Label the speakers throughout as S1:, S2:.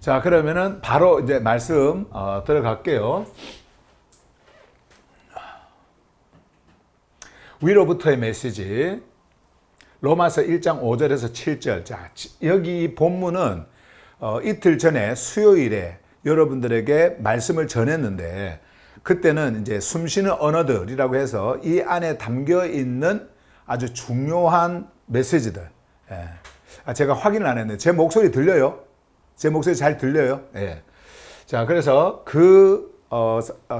S1: 자, 그러면은 바로 이제 말씀 들어갈게요. 위로부터의 메시지. 로마서 1장 5절에서 7절. 자, 여기 본문은 이틀 전에 수요일에 여러분들에게 말씀을 전했는데, 그때는 이제 숨쉬는 언어들이라고 해서 이 안에 담겨 있는 아주 중요한 메시지들. 예. 제가 확인을 안 했는데 제 목소리 들려요? 제 목소리 잘 들려요? 예. 자, 그래서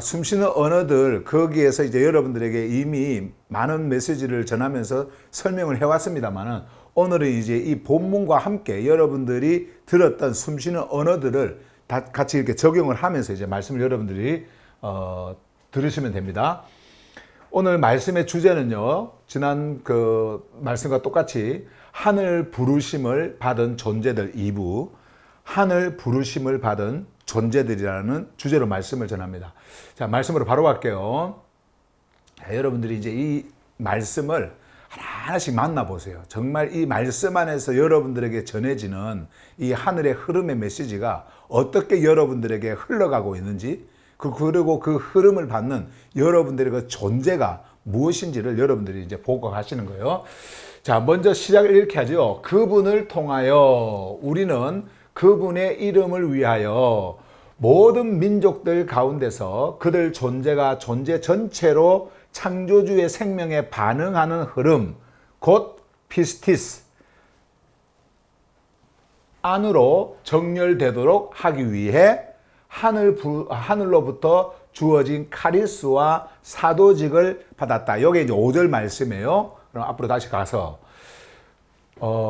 S1: 숨쉬는 언어들, 거기에서 이제 여러분들에게 이미 많은 메시지를 전하면서 설명을 해왔습니다만은, 오늘은 이제 이 본문과 함께 여러분들이 들었던 숨쉬는 언어들을 다 같이 이렇게 적용을 하면서 이제 말씀을 여러분들이 들으시면 됩니다. 오늘 말씀의 주제는요, 지난 그 말씀과 똑같이 하늘 부르심을 받은 존재들 2부, 하늘 부르심을 받은 존재들이라는 주제로 말씀을 전합니다. 자, 말씀으로 바로 갈게요. 자, 여러분들이 이제 이 말씀을 하나하나씩 만나보세요. 정말 이 말씀 안에서 여러분들에게 전해지는 이 하늘의 흐름의 메시지가 어떻게 여러분들에게 흘러가고 있는지, 그리고 그 흐름을 받는 여러분들의 그 존재가 무엇인지를 여러분들이 이제 보고 가시는 거예요. 자, 먼저 시작을 이렇게 하죠. 그분을 통하여 우리는 그분의 이름을 위하여 모든 민족들 가운데서 그들 존재가 존재 전체로 창조주의 생명에 반응하는 흐름, 곧 피스티스 안으로 정렬되도록 하기 위해 하늘로부터 주어진 카리스와 사도직을 받았다. 이게 이제 5절 말씀이에요. 그럼 앞으로 다시 가서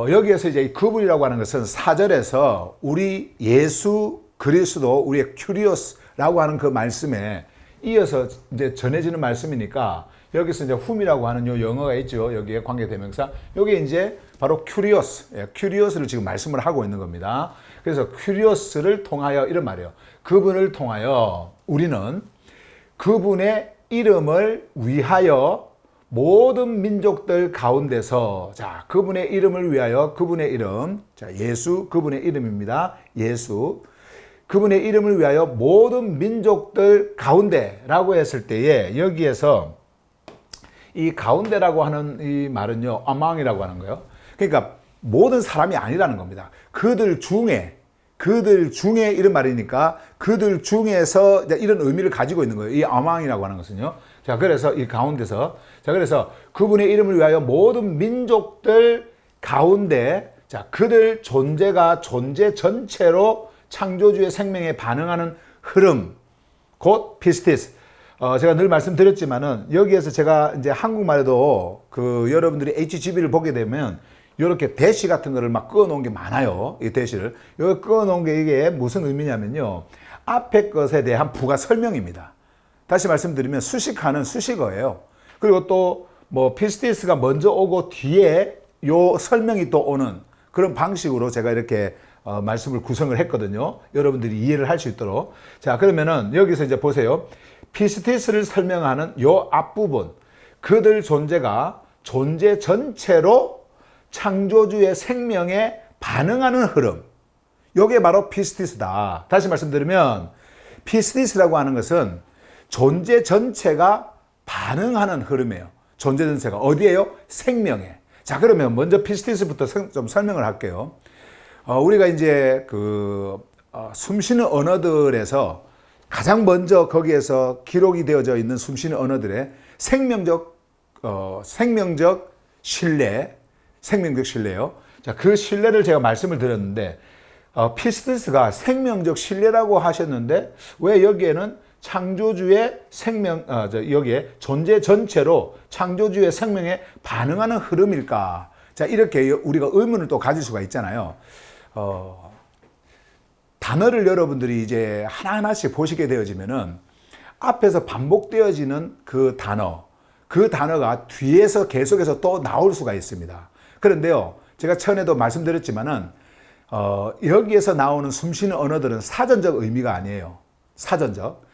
S1: 여기에서 이제 그분이라고 하는 것은 4절에서 우리 예수 그리스도, 우리의 큐리오스라고 하는 그 말씀에 이어서 이제 전해지는 말씀이니까, 여기서 이제 whom이라고 하는 요 영어가 있죠. 여기에 관계대명사. 여기 이제 바로 큐리오스, 큐리오스를 지금 말씀을 하고 있는 겁니다. 그래서 큐리오스를 통하여 이런 말이에요. 그분을 통하여 우리는 그분의 이름을 위하여 모든 민족들 가운데서, 자, 그분의 이름을 위하여, 그분의 이름, 자, 예수, 그분의 이름입니다. 예수. 그분의 이름을 위하여 모든 민족들 가운데라고 했을 때에, 여기에서 이 가운데라고 하는 이 말은요, among이라고 하는 거예요. 그러니까 모든 사람이 아니라는 겁니다. 그들 중에 이런 말이니까 그들 중에서 이런 의미를 가지고 있는 거예요. 이 among이라고 하는 것은요. 자, 그래서 이 가운데서, 자, 그래서 그분의 이름을 위하여 모든 민족들 가운데, 자, 그들 존재가 존재 전체로 창조주의 생명에 반응하는 흐름, 곧 피스티스. 제가 늘 말씀드렸지만은, 여기에서 제가 이제 한국말에도 여러분들이 HGB를 보게 되면 이렇게 대시 같은 거를 막 끄어 놓은 게 많아요. 이 대시를. 여기 끄어 놓은 게 이게 무슨 의미냐면요, 앞에 것에 대한 부가 설명입니다. 다시 말씀드리면 수식하는 수식어예요. 그리고 또 뭐 피스티스가 먼저 오고 뒤에 요 설명이 또 오는 그런 방식으로 제가 이렇게 말씀을 구성을 했거든요. 여러분들이 이해를 할 수 있도록. 자, 그러면은 여기서 이제 보세요. 피스티스를 설명하는 요 앞부분, 그들 존재가 존재 전체로 창조주의 생명에 반응하는 흐름, 요게 바로 피스티스다. 다시 말씀드리면 피스티스라고 하는 것은 존재 전체가 반응하는 흐름이에요. 존재 전체가 어디에요? 생명에. 자, 그러면 먼저 피스티스부터 좀 설명을 할게요. 우리가 이제 숨쉬는 언어들에서 가장 먼저 거기에서 기록이 되어져 있는 숨쉬는 언어들의 생명적 신뢰예요. 자, 그 신뢰를 제가 말씀을 드렸는데, 피스티스가 생명적 신뢰라고 하셨는데, 왜 여기에는 창조주의 생명, 여기에 존재 전체로 창조주의 생명에 반응하는 흐름일까? 자, 이렇게 우리가 의문을 또 가질 수가 있잖아요. 단어를 여러분들이 이제 하나하나씩 보시게 되어지면은 앞에서 반복되어지는 그 단어가 뒤에서 계속해서 또 나올 수가 있습니다. 그런데요, 제가 전에도 말씀드렸지만은 여기에서 나오는 숨쉬는 언어들은 사전적 의미가 아니에요.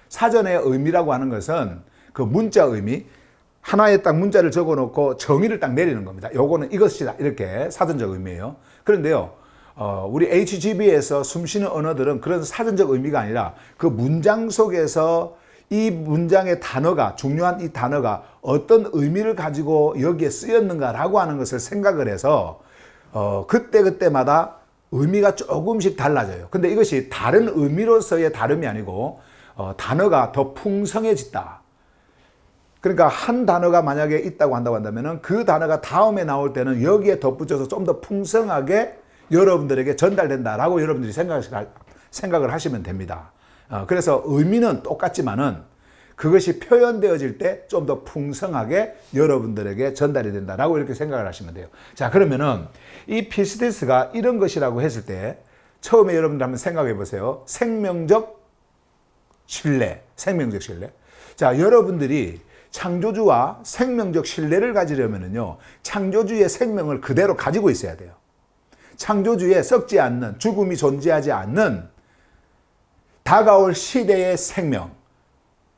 S1: 사전의 의미라고 하는 것은 그 문자 의미, 하나에 딱 문자를 적어 놓고 정의를 딱 내리는 겁니다. 요거는 이것이다, 이렇게 사전적 의미예요. 그런데요, 우리 HGB에서 숨쉬는 언어들은 그런 사전적 의미가 아니라 그 문장 속에서 이 문장의 단어가, 중요한 이 단어가 어떤 의미를 가지고 여기에 쓰였는가라고 하는 것을 생각을 해서 그때그때마다 의미가 조금씩 달라져요. 근데 이것이 다른 의미로서의 다름이 아니고 단어가 더 풍성해졌다. 그러니까 한 단어가 만약에 있다고 한다면 그 단어가 다음에 나올 때는 여기에 덧붙여서 좀 더 풍성하게 여러분들에게 전달된다라고 여러분들이 생각을 하시면 됩니다. 그래서 의미는 똑같지만은 그것이 표현되어질 때 좀 더 풍성하게 여러분들에게 전달이 된다라고 이렇게 생각을 하시면 돼요. 자, 그러면은 이 피스티스가 이런 것이라고 했을 때 처음에 여러분들 한번 생각해 보세요. 생명적 신뢰, 생명적 신뢰. 자, 여러분들이 창조주와 생명적 신뢰를 가지려면은요, 창조주의 생명을 그대로 가지고 있어야 돼요. 창조주의 썩지 않는, 죽음이 존재하지 않는 다가올 시대의 생명,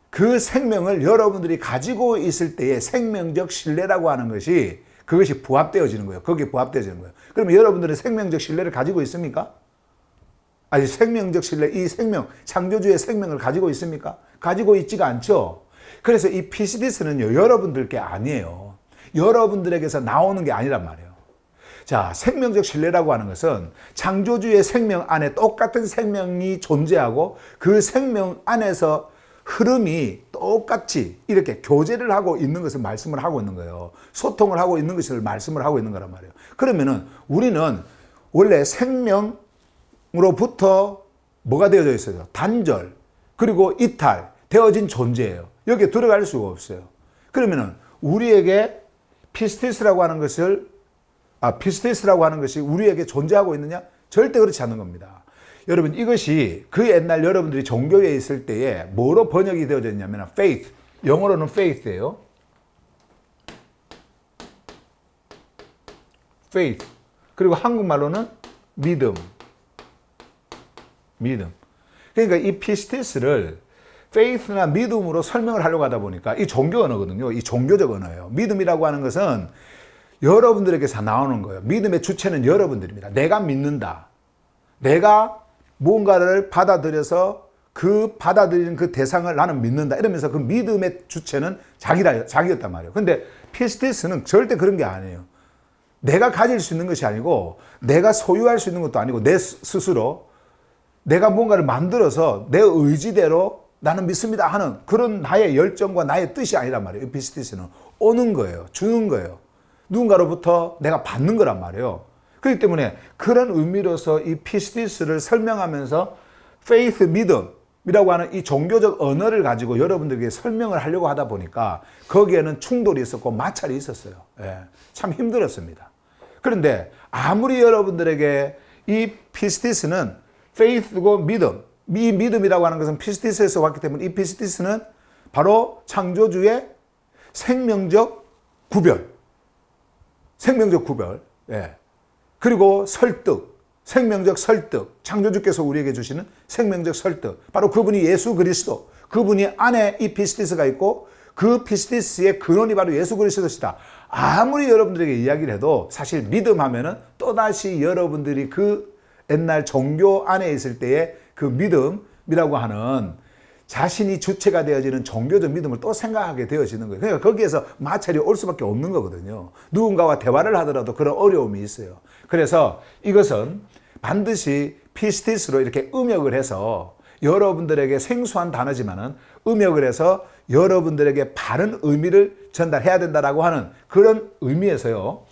S1: 그 생명을 여러분들이 가지고 있을 때의 생명적 신뢰라고 하는 것이 그것이 부합되어지는 거예요. 거기에 부합되어지는 거예요. 그러면 여러분들은 생명적 신뢰를 가지고 있습니까? 아니, 생명적 신뢰, 이 생명, 창조주의 생명을 가지고 있습니까? 가지고 있지가 않죠. 그래서 이 피시디스는요, 여러분들께 아니에요. 여러분들에게서 나오는 게 아니란 말이에요. 자, 생명적 신뢰라고 하는 것은 창조주의 생명 안에 똑같은 생명이 존재하고 그 생명 안에서 흐름이 똑같이 이렇게 교제를 하고 있는 것을 말씀을 하고 있는 거예요. 소통을 하고 있는 것을 말씀을 하고 있는 거란 말이에요. 그러면은 우리는 원래 생명으로부터 뭐가 되어져 있어요? 단절, 그리고 이탈, 되어진 존재예요. 여기에 들어갈 수가 없어요. 그러면은 우리에게 피스티스라고 하는 것이 우리에게 존재하고 있느냐? 절대 그렇지 않는 겁니다. 여러분, 이것이 그 옛날 여러분들이 종교에 있을 때에 뭐로 번역이 되어져 있냐면 faith, 영어로는 faith예요. faith. 그리고 한국말로는 믿음. 그러니까 이 피스티스를 faith나 믿음으로 설명을 하려고 하다 보니까 이 종교 언어거든요. 이 종교적 언어예요. 믿음이라고 하는 것은 여러분들에게서 나오는 거예요. 믿음의 주체는 여러분들입니다. 내가 믿는다. 내가 무언가를 받아들여서 그 받아들이는 그 대상을 나는 믿는다. 이러면서 그 믿음의 주체는 자기였단 말이에요. 근데 피스티스는 절대 그런 게 아니에요. 내가 가질 수 있는 것이 아니고 내가 소유할 수 있는 것도 아니고 내 스스로 내가 뭔가를 만들어서 내 의지대로 나는 믿습니다 하는 그런 나의 열정과 나의 뜻이 아니란 말이에요. 피스티스는 오는 거예요. 주는 거예요. 누군가로부터 내가 받는 거란 말이에요. 그렇기 때문에 그런 의미로서 이 피스티스를 설명하면서 faith, 믿음이라고 하는 이 종교적 언어를 가지고 여러분들에게 설명을 하려고 하다 보니까 거기에는 충돌이 있었고 마찰이 있었어요. 참 힘들었습니다. 그런데 아무리 여러분들에게 이 피스티스는 faith고 믿음, 이 믿음이라고 하는 것은 피스티스에서 왔기 때문에 이 피스티스는 바로 창조주의 생명적 구별, 그리고 설득, 생명적 설득, 창조주께서 우리에게 주시는 생명적 설득, 바로 그분이 예수 그리스도, 그분이 안에 이 피스티스가 있고 그 피스티스의 근원이 바로 예수 그리스도시다. 아무리 여러분들에게 이야기를 해도 사실 믿음 하면은 또다시 여러분들이 그 옛날 종교 안에 있을 때의 그 믿음이라고 하는 자신이 주체가 되어지는 종교적 믿음을 또 생각하게 되어지는 거예요. 그러니까 거기에서 마찰이 올 수밖에 없는 거거든요. 누군가와 대화를 하더라도 그런 어려움이 있어요. 그래서 이것은 반드시 피스티스로 이렇게 음역을 해서 여러분들에게 생소한 단어지만은 음역을 해서 여러분들에게 바른 의미를 전달해야 된다라고 하는 그런 의미에서요.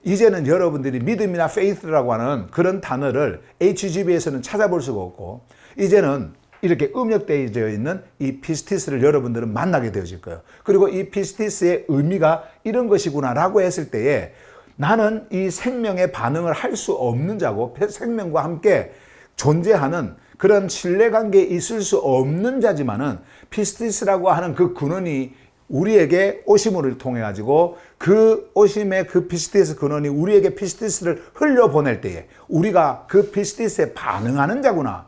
S1: 이제는 여러분들이 믿음이나 faith라고 하는 그런 단어를 HGB에서는 찾아볼 수가 없고 이제는 이렇게 음역되어 있는 이 피스티스를 여러분들은 만나게 되어질 거예요. 그리고 이 피스티스의 의미가 이런 것이구나라고 했을 때에 나는 이 생명의 반응을 할 수 없는 자고 생명과 함께 존재하는 그런 신뢰관계에 있을 수 없는 자지만은 피스티스라고 하는 그 근원이 우리에게 오심을 통해 가지고 그 오심의 그 피스티스 근원이 우리에게 피스티스를 흘려보낼 때에 우리가 그 피스티스에 반응하는 자구나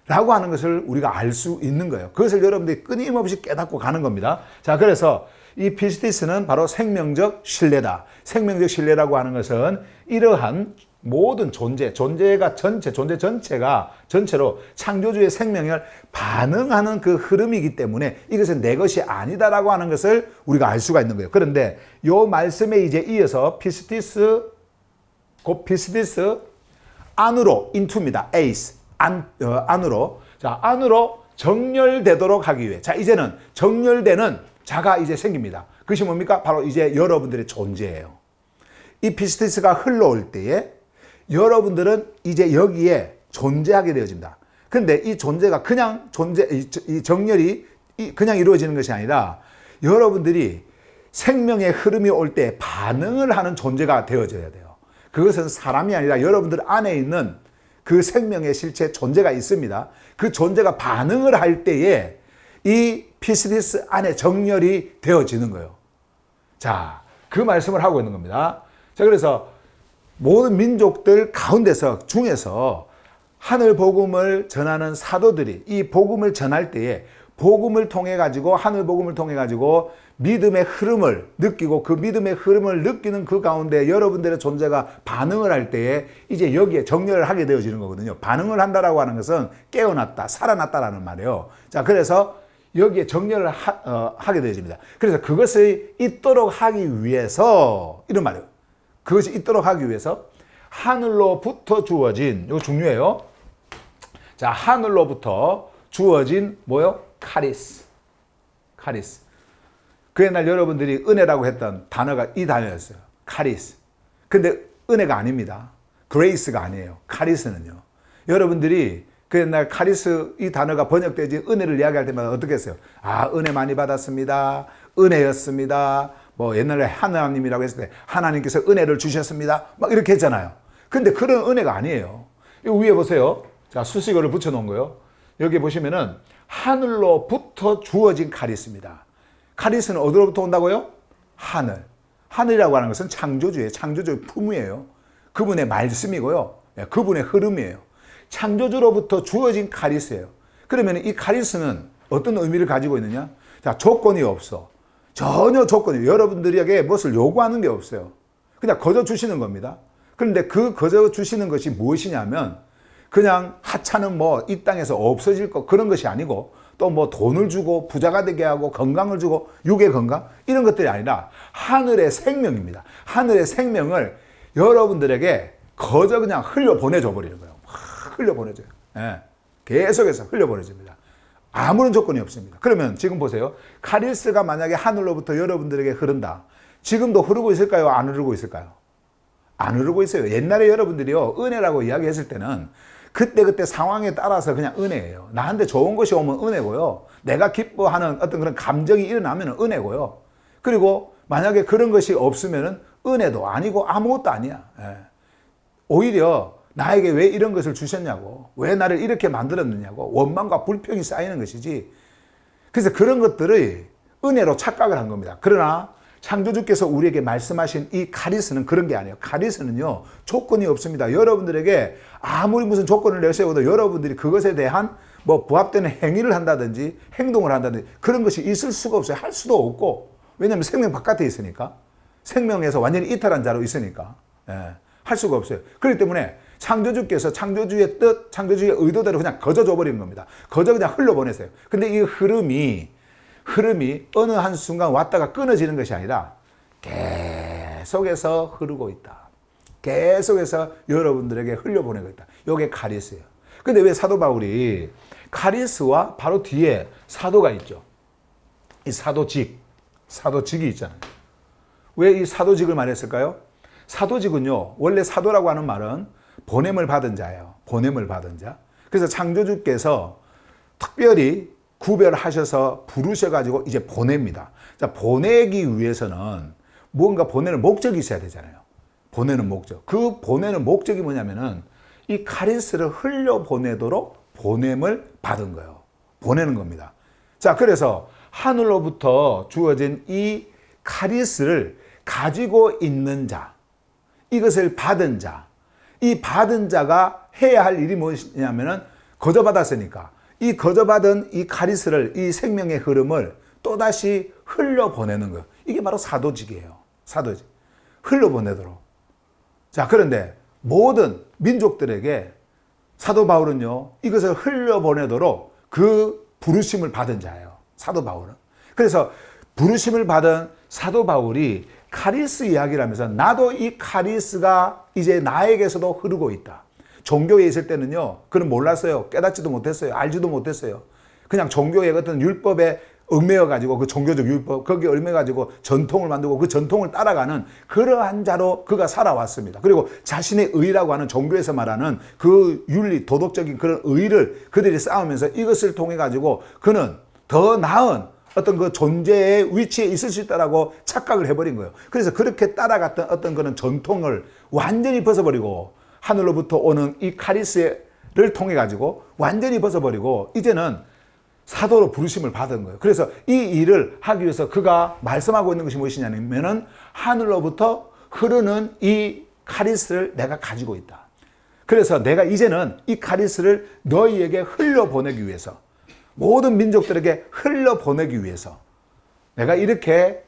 S1: 라고 하는 것을 우리가 알 수 있는 거예요. 그것을 여러분들이 끊임없이 깨닫고 가는 겁니다. 자, 그래서 이 피스티스는 바로 생명적 신뢰다. 생명적 신뢰라고 하는 것은 이러한 모든 존재가 존재 전체가 전체로 창조주의 생명을 반응하는 그 흐름이기 때문에 이것은 내 것이 아니다라고 하는 것을 우리가 알 수가 있는 거예요. 그런데 이 말씀에 이제 이어서 피스티스 안으로 into입니다. 에이스 안으로. 자, 안으로 정렬되도록 하기 위해. 자, 이제는 정렬되는 자가 이제 생깁니다. 그것이 뭡니까? 바로 이제 여러분들의 존재예요. 이 피스티스가 흘러올 때에 여러분들은 이제 여기에 존재하게 되어집니다. 그런데 이 존재가 그냥 이 정렬이 그냥 이루어지는 것이 아니라 여러분들이 생명의 흐름이 올 때 반응을 하는 존재가 되어져야 돼요. 그것은 사람이 아니라 여러분들 안에 있는 그 생명의 실체 존재가 있습니다. 그 존재가 반응을 할 때에 이 피스티스 안에 정렬이 되어지는 거예요. 자, 그 말씀을 하고 있는 겁니다. 자, 그래서 모든 민족들 가운데서 중에서 하늘 복음을 전하는 사도들이 이 복음을 전할 때에 복음을 통해 가지고 하늘 복음을 통해 가지고 믿음의 흐름을 느끼고 그 믿음의 흐름을 느끼는 그 가운데 여러분들의 존재가 반응을 할 때에 이제 여기에 정렬을 하게 되어지는 거거든요. 반응을 한다라고 하는 것은 깨어났다, 살아났다라는 말이에요. 자, 그래서 여기에 정렬을 하게 되어집니다. 그래서 그것을 있도록 하기 위해서 이런 말이에요. 그것이 있도록 하기 위해서 하늘로부터 주어진, 이거 중요해요. 자, 하늘로부터 주어진 뭐요? 카리스. 그 옛날 여러분들이 은혜라고 했던 단어가 이 단어였어요. 카리스. 근데 은혜가 아닙니다. 그레이스가 아니에요. 카리스는요. 여러분들이 그 옛날 카리스 이 단어가 번역되지 은혜를 이야기할 때마다 어떻게 했어요? 아, 은혜 많이 받았습니다. 은혜였습니다. 뭐 옛날에 하나님이라고 했을 때 하나님께서 은혜를 주셨습니다. 막 이렇게 했잖아요. 근데 그런 은혜가 아니에요. 이 위에 보세요. 자, 수식어를 붙여놓은 거예요. 여기 보시면은 하늘로부터 주어진 카리스입니다. 카리스는 어디로부터 온다고요? 하늘. 하늘이라고 하는 것은 창조주의 품이에요. 그분의 말씀이고요. 그분의 흐름이에요. 창조주로부터 주어진 카리스예요. 그러면 이 카리스는 어떤 의미를 가지고 있느냐? 자, 조건이 없어. 전혀 조건이 여러분들에게 무엇을 요구하는 게 없어요. 그냥 거저 주시는 겁니다. 그런데 그 거저 주시는 것이 무엇이냐면 그냥 하찮은 뭐 이 땅에서 없어질 것 그런 것이 아니고 또 뭐 돈을 주고 부자가 되게 하고 건강을 주고 육의 건강 이런 것들이 아니라 하늘의 생명입니다. 하늘의 생명을 여러분들에게 거저 그냥 흘려보내줘 버리는 거예요. 흘려보내줘요. 예. 계속해서 흘려보내줍니다. 아무런 조건이 없습니다. 그러면 지금 보세요. 카리스가 만약에 하늘로부터 여러분들에게 흐른다. 지금도 흐르고 있을까요? 안 흐르고 있을까요? 안 흐르고 있어요. 옛날에 여러분들이요, 은혜라고 이야기했을 때는 그때 상황에 따라서 그냥 은혜예요. 나한테 좋은 것이 오면 은혜고요. 내가 기뻐하는 어떤 그런 감정이 일어나면 은혜고요. 그리고 만약에 그런 것이 없으면 은혜도 아니고 아무것도 아니야. 예. 오히려 나에게 왜 이런 것을 주셨냐고, 왜 나를 이렇게 만들었느냐고 원망과 불평이 쌓이는 것이지. 그래서 그런 것들을 은혜로 착각을 한 겁니다. 그러나 창조주께서 우리에게 말씀하신 이 카리스는 그런 게 아니에요. 카리스는요, 조건이 없습니다. 여러분들에게 아무리 무슨 조건을 내세워도 여러분들이 그것에 대한 뭐 부합되는 행위를 한다든지 행동을 한다든지 그런 것이 있을 수가 없어요. 할 수도 없고. 왜냐하면 생명 바깥에 있으니까. 생명에서 완전히 이탈한 자로 있으니까. 예, 할 수가 없어요. 그렇기 때문에 창조주께서 창조주의 뜻, 창조주의 의도대로 그냥 거저 줘버리는 겁니다. 거저 그냥 흘러보내세요. 근데 이 흐름이 어느 한순간 왔다가 끊어지는 것이 아니라 계속해서 흐르고 있다. 계속해서 여러분들에게 흘려보내고 있다. 이게 카리스예요. 근데 왜 사도 바울이 카리스와 바로 뒤에 사도가 있죠. 이 사도직이 있잖아요. 왜 이 사도직을 말했을까요? 사도직은요, 원래 사도라고 하는 말은 보냄을 받은 자예요. 보냄을 받은 자. 그래서 창조주께서 특별히 구별하셔서 부르셔가지고 이제 보냅니다. 자, 보내기 위해서는 무언가 보내는 목적이 있어야 되잖아요. 보내는 목적. 그 보내는 목적이 뭐냐면은 이 카리스를 흘려보내도록 보냄을 받은 거예요. 보내는 겁니다. 자, 그래서 하늘로부터 주어진 이 카리스를 가지고 있는 자, 이것을 받은 자, 이 받은 자가 해야 할 일이 무엇이냐면은 거저 받았으니까 이 거저받은 이 카리스를, 이 생명의 흐름을 또다시 흘려보내는 거. 이게 바로 사도직이에요. 사도직. 흘려보내도록. 자, 그런데 모든 민족들에게 사도 바울은요, 이것을 흘려보내도록 그 부르심을 받은 자예요. 사도 바울은. 그래서 부르심을 받은 사도 바울이 카리스 이야기를 하면서 나도 이 카리스가 이제 나에게서도 흐르고 있다. 종교에 있을 때는요, 그는 몰랐어요. 깨닫지도 못했어요. 알지도 못했어요. 그냥 종교의 어떤 율법에 얽매여가지고 그 종교적 율법, 거기에 얽매여가지고 전통을 만들고 그 전통을 따라가는 그러한 자로 그가 살아왔습니다. 그리고 자신의 의라고 하는 종교에서 말하는 그 윤리, 도덕적인 그런 의를 그들이 쌓으면서 이것을 통해가지고 그는 더 나은 어떤 그 존재의 위치에 있을 수 있다라고 착각을 해버린 거예요. 그래서 그렇게 따라갔던 어떤 그런 전통을 완전히 벗어버리고 하늘로부터 오는 이 카리스를 통해가지고 완전히 벗어버리고 이제는 사도로 부르심을 받은 거예요. 그래서 이 일을 하기 위해서 그가 말씀하고 있는 것이 무엇이냐면은 하늘로부터 흐르는 이 카리스를 내가 가지고 있다. 그래서 내가 이제는 이 카리스를 너희에게 흘려보내기 위해서 모든 민족들에게 흘려보내기 위해서 내가 이렇게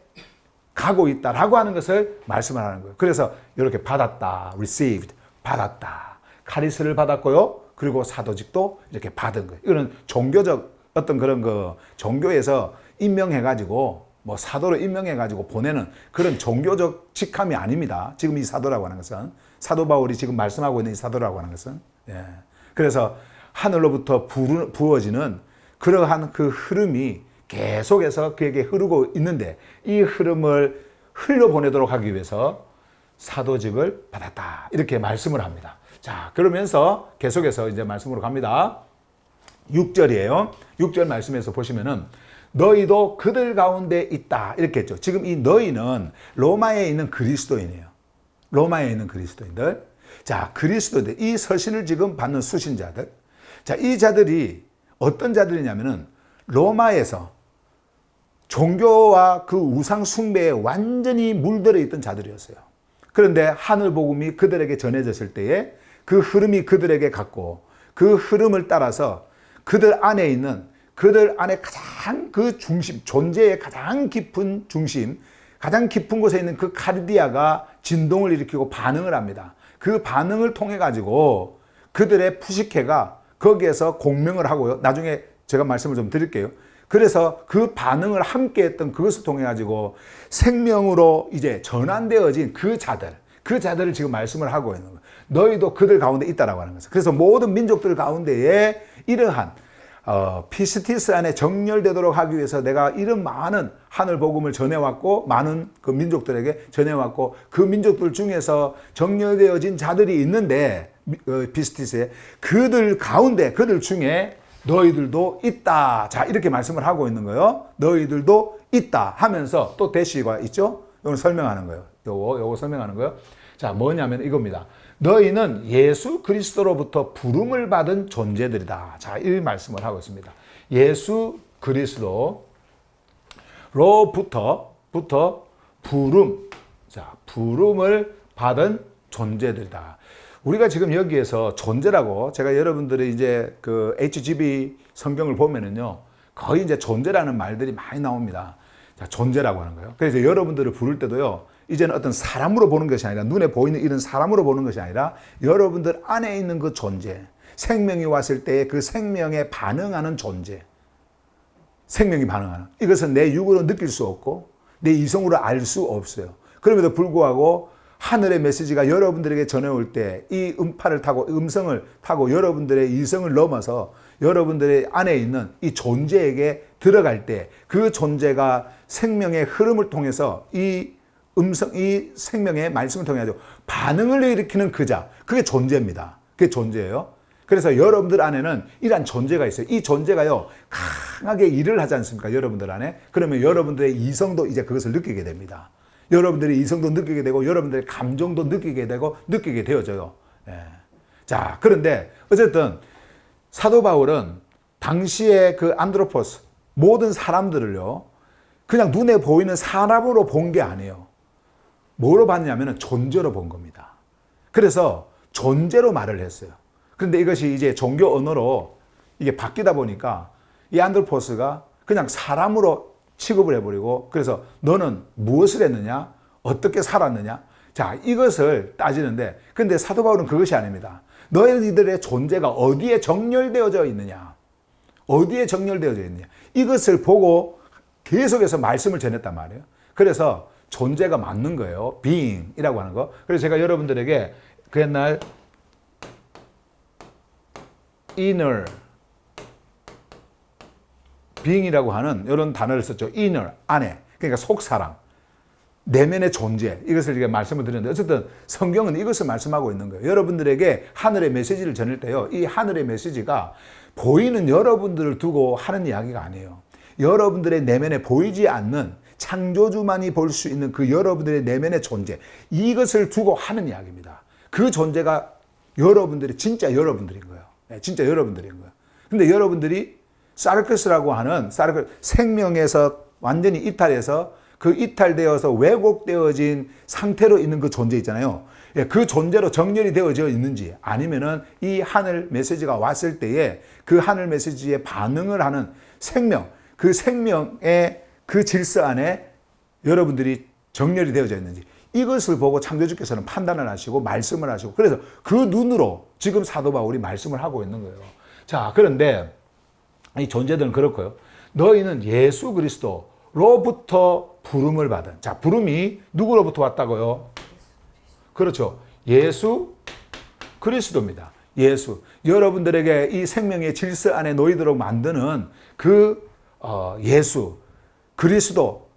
S1: 가고 있다라고 하는 것을 말씀을 하는 거예요. 그래서 이렇게 받았다, received, 받았다. 카리스를 받았고요. 그리고 사도직도 이렇게 받은 거예요. 이거는 종교적 어떤 그런 그 종교에서 임명해가지고 뭐 사도로 임명해가지고 보내는 그런 종교적 직함이 아닙니다. 지금 이 사도라고 하는 것은 사도 바울이 지금 말씀하고 있는 이 사도라고 하는 것은 그래서 하늘로부터 부어지는 그러한 그 흐름이 계속해서 그에게 흐르고 있는데 이 흐름을 흘려보내도록 하기 위해서 사도직을 받았다. 이렇게 말씀을 합니다. 자, 그러면서 계속해서 이제 말씀으로 갑니다. 6절이에요. 6절 말씀에서 보시면은 너희도 그들 가운데 있다. 이렇게 했죠. 지금 이 너희는 로마에 있는 그리스도인이에요. 로마에 있는 그리스도인들. 자, 그리스도인들. 이 서신을 지금 받는 수신자들. 자, 이 자들이 어떤 자들이냐면은 로마에서 종교와 그 우상 숭배에 완전히 물들어 있던 자들이었어요. 그런데 하늘 복음이 그들에게 전해졌을 때에 그 흐름이 그들에게 갔고 그 흐름을 따라서 그들 안에 있는 그들 안에 가장 그 중심, 존재의 가장 깊은 중심, 가장 깊은 곳에 있는 그 카르디아가 진동을 일으키고 반응을 합니다. 그 반응을 통해 가지고 그들의 푸시케가 거기에서 공명을 하고요. 나중에 제가 말씀을 좀 드릴게요. 그래서 그 반응을 함께 했던 그것을 통해 가지고 생명으로 이제 전환되어진 그 자들을 지금 말씀을 하고 있는 거예요. 너희도 그들 가운데 있다라고 하는 거죠. 그래서 모든 민족들 가운데에 이러한 피스티스 안에 정렬되도록 하기 위해서 내가 이런 많은 하늘 복음을 전해왔고 많은 그 민족들에게 전해왔고 그 민족들 중에서 정렬되어진 자들이 있는데 피스티스에 그들 가운데 그들 중에 너희들도 있다. 자, 이렇게 말씀을 하고 있는 거예요. 너희들도 있다 하면서 또 대시가 있죠. 이걸 설명하는 거예요. 요거 설명하는 거예요. 자, 뭐냐면 이겁니다. 너희는 예수 그리스도로부터 부름을 받은 존재들이다. 자, 이 말씀을 하고 있습니다. 예수 그리스도로부터 부름. 자, 부름을 받은 존재들이다. 우리가 지금 여기에서 존재라고 제가 여러분들이 이제 그 HGB 성경을 보면은요. 거의 이제 존재라는 말들이 많이 나옵니다. 자, 존재라고 하는 거예요. 그래서 여러분들을 부를 때도요. 이제는 어떤 사람으로 보는 것이 아니라 눈에 보이는 이런 사람으로 보는 것이 아니라 여러분들 안에 있는 그 존재, 생명이 왔을 때 그 생명에 반응하는 존재, 생명이 반응하는 이것은 내 육으로 느낄 수 없고 내 이성으로 알 수 없어요. 그럼에도 불구하고 하늘의 메시지가 여러분들에게 전해올 때 이 음파를 타고 음성을 타고 여러분들의 이성을 넘어서 여러분들의 안에 있는 이 존재에게 들어갈 때 그 존재가 생명의 흐름을 통해서 이 생명의 말씀을 통해 가지고 반응을 일으키는 그 자, 그게 존재입니다. 그게 존재예요. 그래서 여러분들 안에는 이러한 존재가 있어요. 이 존재가요, 강하게 일을 하지 않습니까? 여러분들 안에. 그러면 여러분들의 이성도 이제 그것을 느끼게 됩니다. 여러분들의 이성도 느끼게 되고, 여러분들의 감정도 느끼게 되고, 느끼게 되어져요. 예. 자, 그런데 어쨌든 사도 바울은 당시에 그 안드로포스, 모든 사람들을요, 그냥 눈에 보이는 사람으로 본 게 아니에요. 뭐로 봤냐면 존재로 본 겁니다. 그래서 존재로 말을 했어요. 그런데 이것이 이제 종교 언어로 이게 바뀌다 보니까 이 안드로포스가 그냥 사람으로 취급을 해버리고 그래서 너는 무엇을 했느냐? 어떻게 살았느냐? 자, 이것을 따지는데, 근데 사도 바울은 그것이 아닙니다. 너희들의 존재가 어디에 정렬되어져 있느냐? 어디에 정렬되어져 있느냐? 이것을 보고 계속해서 말씀을 전했단 말이에요. 그래서 존재가 맞는 거예요. being이라고 하는 거. 그래서 제가 여러분들에게 그 옛날 inner being이라고 하는 이런 단어를 썼죠. inner, 안에. 그러니까 속사람. 내면의 존재. 이것을 제가 말씀을 드렸는데 어쨌든 성경은 이것을 말씀하고 있는 거예요. 여러분들에게 하늘의 메시지를 전할 때요. 이 하늘의 메시지가 보이는 여러분들을 두고 하는 이야기가 아니에요. 여러분들의 내면에 보이지 않는 창조주만이 볼 수 있는 그 여러분들의 내면의 존재. 이것을 두고 하는 이야기입니다. 그 존재가 여러분들이 진짜 여러분들인 거예요. 진짜 여러분들인 거예요. 근데 여러분들이 사르크스라고 하는 생명에서 완전히 이탈해서 그 이탈되어서 왜곡되어진 상태로 있는 그 존재 있잖아요. 그 존재로 정렬이 되어져 있는지 아니면은 이 하늘 메시지가 왔을 때에 그 하늘 메시지에 반응을 하는 생명, 그 생명의 그 질서 안에 여러분들이 정렬이 되어져 있는지 이것을 보고 창조주께서는 판단을 하시고 말씀을 하시고 그래서 그 눈으로 지금 사도 바울이 말씀을 하고 있는 거예요. 자, 그런데 이 존재들은 그렇고요. 너희는 예수 그리스도로부터 부름을 받은. 자, 부름이 누구로부터 왔다고요? 그렇죠. 예수 그리스도입니다. 예수. 여러분들에게 이 생명의 질서 안에 놓이도록 만드는 그 예수 그리스도.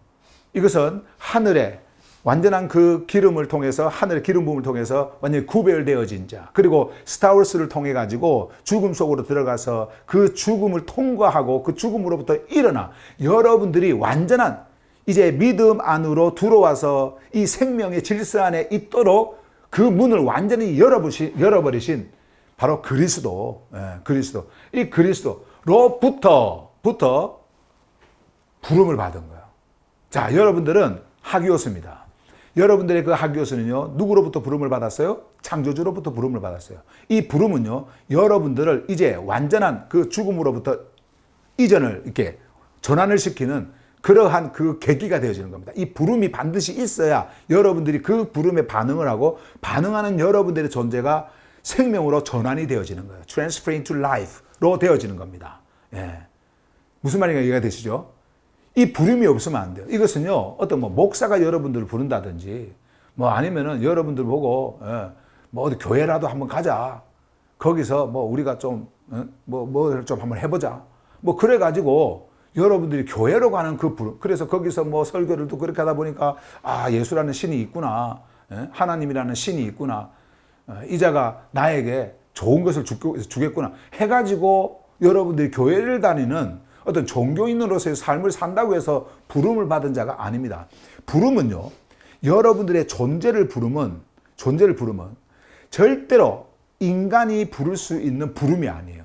S1: 이것은 하늘에 완전한 그 기름을 통해서 하늘의 기름 부음을 통해서 완전히 구별되어진 자. 그리고 스타워스를 통해 가지고 죽음 속으로 들어가서 그 죽음을 통과하고 그 죽음으로부터 일어나 여러분들이 완전한 이제 믿음 안으로 들어와서 이 생명의 질서 안에 있도록 그 문을 완전히 열어버리신 바로 그리스도. 그리스도. 이 그리스도로부터 부름을 받은 거예요. 자, 여러분들은 하기오스입니다. 여러분들의 그 하기오스는요, 누구로부터 부름을 받았어요? 창조주로부터 부름을 받았어요. 이 부름은요, 여러분들을 이제 완전한 그 죽음으로부터 이전을 이렇게 전환을 시키는 그러한 그 계기가 되어지는 겁니다. 이 부름이 반드시 있어야 여러분들이 그 부름에 반응을 하고 반응하는 여러분들의 존재가 생명으로 전환이 되어지는 거예요. Transfer into life로 되어지는 겁니다. 예. 무슨 말인가 이해가 되시죠? 이 부름이 없으면 안 돼요. 이것은요, 어떤 목사가 여러분들을 부른다든지, 아니면은 여러분들 보고, 어디 교회라도 한번 가자. 거기서 우리가 좀, 좀 한번 해보자. 그래가지고 여러분들이 교회로 가는 그 부름. 그래서 거기서 설교를 또 그렇게 하다 보니까, 예수라는 신이 있구나. 하나님이라는 신이 있구나. 이자가 나에게 좋은 것을 주겠구나. 해가지고 여러분들이 교회를 다니는 어떤 종교인으로서의 삶을 산다고 해서 부름을 받은 자가 아닙니다. 부름은요, 여러분들의 존재를 부르면 절대로 인간이 부를 수 있는 부름이 아니에요.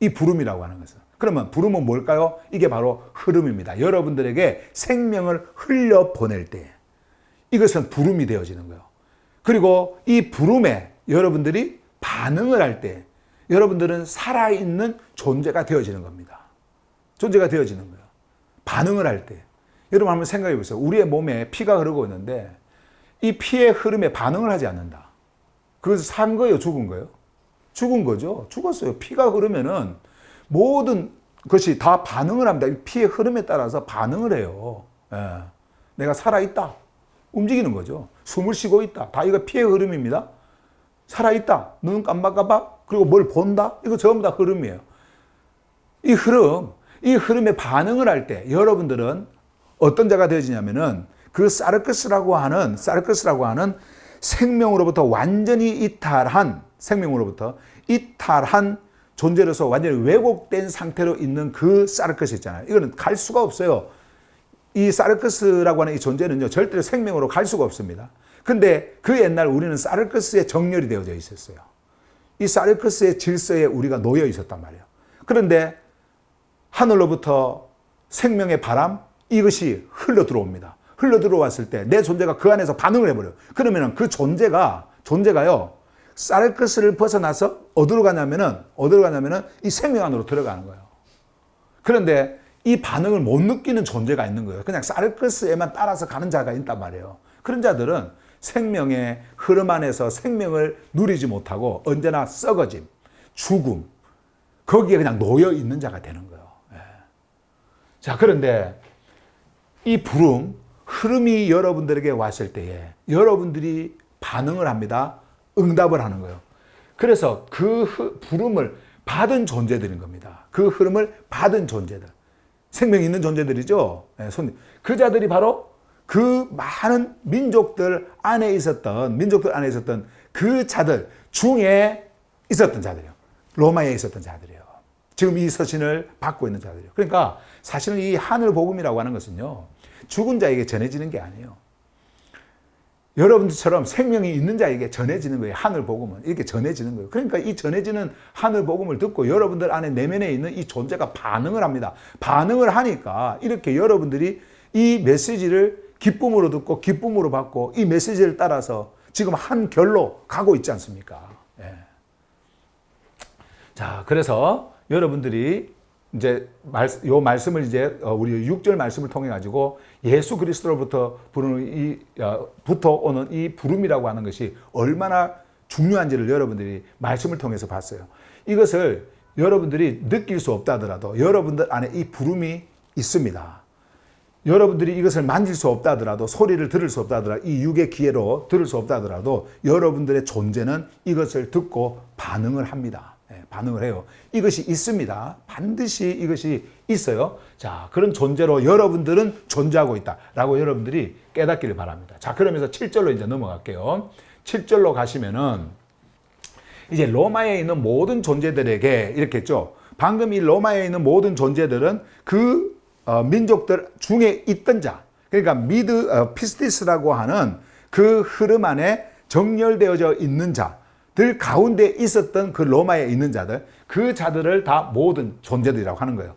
S1: 이 부름이라고 하는 것은. 그러면 부름은 뭘까요? 이게 바로 흐름입니다. 여러분들에게 생명을 흘려보낼 때 이것은 부름이 되어지는 거예요. 그리고 이 부름에 여러분들이 반응을 할 때 여러분들은 살아있는 존재가 되어지는 겁니다. 존재가 되어지는 거예요. 반응을 할 때. 여러분 한번 생각해 보세요. 우리의 몸에 피가 흐르고 있는데 이 피의 흐름에 반응을 하지 않는다. 그것은 산 거예요? 죽은 거예요? 죽은 거죠. 죽었어요. 피가 흐르면은 모든 것이 다 반응을 합니다. 이 피의 흐름에 따라서 반응을 해요. 내가 살아있다. 움직이는 거죠. 숨을 쉬고 있다. 다 이거 피의 흐름입니다. 살아있다. 눈 깜박깜박. 그리고 뭘 본다. 이거 전부 다 흐름이에요. 이 흐름에 반응을 할 때 여러분들은 어떤 자가 되어지냐면은 그 사르크스라고 하는 생명으로부터 완전히 이탈한 존재로서 완전히 왜곡된 상태로 있는 그 사르크스 있잖아요. 이거는 갈 수가 없어요. 이 사르크스라고 하는 이 존재는요, 절대로 생명으로 갈 수가 없습니다. 근데 그 옛날 우리는 사르크스에 정렬이 되어져 있었어요. 이 사르크스의 질서에 우리가 놓여 있었단 말이에요. 그런데 하늘로부터 생명의 바람, 이것이 흘러 들어옵니다. 흘러 들어왔을 때 내 존재가 그 안에서 반응을 해버려요. 그러면 그 존재가요, 사르크스를 벗어나서 어디로 가냐면은 이 생명 안으로 들어가는 거예요. 그런데 이 반응을 못 느끼는 존재가 있는 거예요. 그냥 사르크스에만 따라서 가는 자가 있단 말이에요. 그런 자들은 생명의 흐름 안에서 생명을 누리지 못하고 언제나 썩어짐, 죽음, 거기에 그냥 놓여 있는 자가 되는 거예요. 예. 자, 그런데 이 부름, 흐름이 여러분들에게 왔을 때에 여러분들이 반응을 합니다. 응답을 하는 거예요. 그래서 그 부름을 받은 존재들인 겁니다. 그 흐름을 받은 존재들. 생명이 있는 존재들이죠. 예, 그 자들이 바로 그 많은 민족들 안에 있었던 그 자들 중에 있었던 자들이에요. 로마에 있었던 자들이에요. 지금 이 서신을 받고 있는 자들이에요. 그러니까 사실은 이 하늘 복음이라고 하는 것은요, 죽은 자에게 전해지는 게 아니에요. 여러분들처럼 생명이 있는 자에게 전해지는 거예요. 하늘 복음은 이렇게 전해지는 거예요. 그러니까 이 전해지는 하늘 복음을 듣고 여러분들 안에 내면에 있는 이 존재가 반응을 합니다. 반응을 하니까 이렇게 여러분들이 이 메시지를 기쁨으로 듣고 기쁨으로 받고 이 메시지를 따라서 지금 한 결로 가고 있지 않습니까? 예. 자, 그래서 여러분들이 이제 요 말씀을 이제 우리 6절 말씀을 통해 가지고 예수 그리스도로부터 부터 오는 이 부름이라고 하는 것이 얼마나 중요한지를 여러분들이 말씀을 통해서 봤어요. 이것을 여러분들이 느낄 수 없다 하더라도 여러분들 안에 이 부름이 있습니다. 여러분들이 이것을 만질 수 없다 하더라도, 소리를 들을 수 없다 하더라도, 이 육의 기회로 들을 수 없다 하더라도 여러분들의 존재는 이것을 듣고 반응을 합니다. 반응을 해요. 이것이 있습니다. 반드시 이것이 있어요. 자, 그런 존재로 여러분들은 존재하고 있다라고 여러분들이 깨닫기를 바랍니다. 자, 그러면서 7절로 이제 넘어갈게요. 7절로 가시면은 이제 로마에 있는 모든 존재들에게 이렇게 했죠. 방금 이 로마에 있는 모든 존재들은 그 민족들 중에 있던 자, 그러니까 피스티스라고 하는 그 흐름 안에 정렬되어져 있는 자, 들 가운데 있었던 그 로마에 있는 자들, 그 자들을 다 모든 존재들이라고 하는 거예요.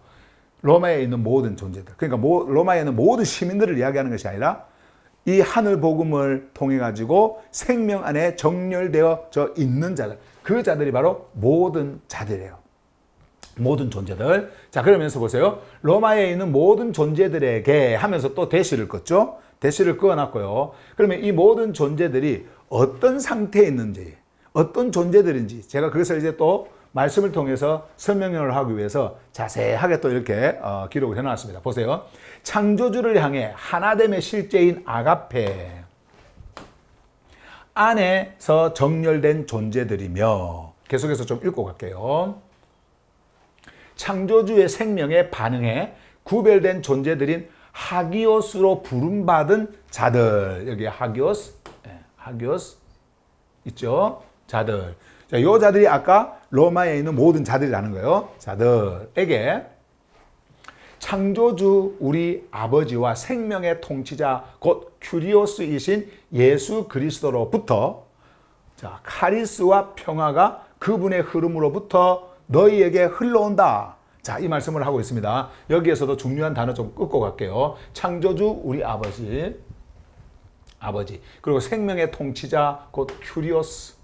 S1: 로마에 있는 모든 존재들. 그러니까 로마에 있는 모든 시민들을 이야기하는 것이 아니라 이 하늘 복음을 통해 가지고 생명 안에 정렬되어져 있는 자들, 그 자들이 바로 모든 자들이에요. 모든 존재들. 자, 그러면서 보세요. 로마에 있는 모든 존재들에게 하면서 또 대시를 껐죠. 대시를 그어놨고요. 그러면 이 모든 존재들이 어떤 상태에 있는지, 어떤 존재들인지 제가 그것을 이제 또 말씀을 통해서 설명을 하기 위해서 자세하게 또 이렇게 기록을 해놨습니다. 보세요. 창조주를 향해 하나됨의 실제인 아가페 안에서 정렬된 존재들이며, 계속해서 좀 읽고 갈게요. 창조주의 생명에 반응해 구별된 존재들인 하기오스로 부름받은 자들. 여기 하기오스 있죠? 자들. 자, 요 자들이 아까 로마에 있는 모든 자들이라는 거예요. 자들에게 창조주 우리 아버지와 생명의 통치자 곧 큐리오스이신 예수 그리스도로부터 자, 카리스와 평화가 그분의 흐름으로부터 너희에게 흘러온다. 자, 이 말씀을 하고 있습니다. 여기에서도 중요한 단어 좀 끄고 갈게요. 창조주 우리 아버지. 그리고 생명의 통치자 곧 큐리오스.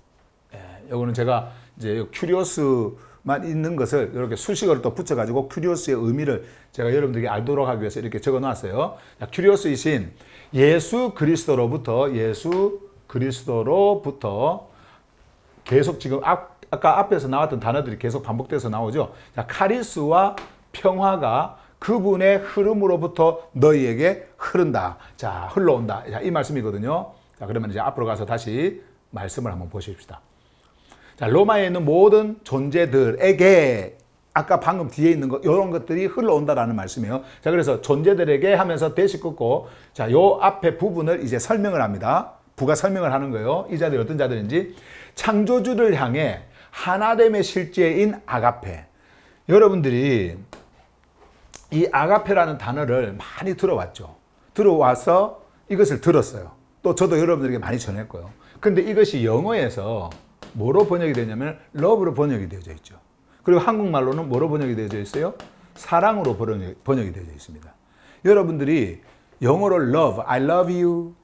S1: 요거는 제가 이제 큐리오스만 있는 것을 이렇게 수식어를 또 붙여가지고 큐리오스의 의미를 제가 여러분들에게 알도록 하기 위해서 이렇게 적어 놨어요. 큐리오스이신 예수 그리스도로부터 계속 지금 아까 앞에서 나왔던 단어들이 계속 반복돼서 나오죠. 자, 카리스와 평화가 그분의 흐름으로부터 너희에게 흐른다. 자, 흘러온다. 자, 이 말씀이거든요. 자, 그러면 이제 앞으로 가서 다시 말씀을 한번 보십시다. 자, 로마에 있는 모든 존재들에게 아까 방금 뒤에 있는 것, 이런 것들이 흘러온다라는 말씀이에요. 자, 그래서 존재들에게 하면서 대시 끊고, 자, 요 앞에 부분을 이제 설명을 합니다. 부가 설명을 하는 거예요. 이 자들이 어떤 자들인지. 창조주를 향해 하나됨의 실제인 아가페. 여러분들이 이 아가페라는 단어를 많이 들어왔죠. 들어와서 이것을 들었어요. 또 저도 여러분들에게 많이 전했고요. 근데 이것이 영어에서 뭐로 번역이 되냐면 러브로 번역이 되어져 있죠. 그리고 한국말로는 뭐로 번역이 되어져 있어요? 사랑으로 번역이 되어져 있습니다. 여러분들이 영어로 love, I love you,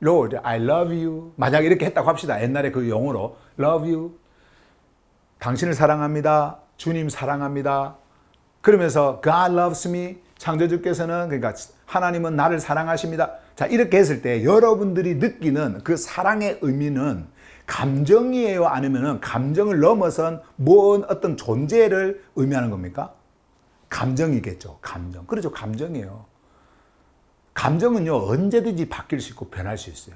S1: Lord, I love you. 만약 이렇게 했다고 합시다. 옛날에 그 영어로 love you, 당신을 사랑합니다. 주님 사랑합니다. 그러면서 God loves me. 창조주께서는, 그러니까 하나님은 나를 사랑하십니다. 자, 이렇게 했을 때 여러분들이 느끼는 그 사랑의 의미는 감정이에요? 아니면은 감정을 넘어선 뭔 어떤 존재를 의미하는 겁니까? 감정이겠죠. 감정. 그렇죠. 감정이에요. 감정은요, 언제든지 바뀔 수 있고 변할 수 있어요.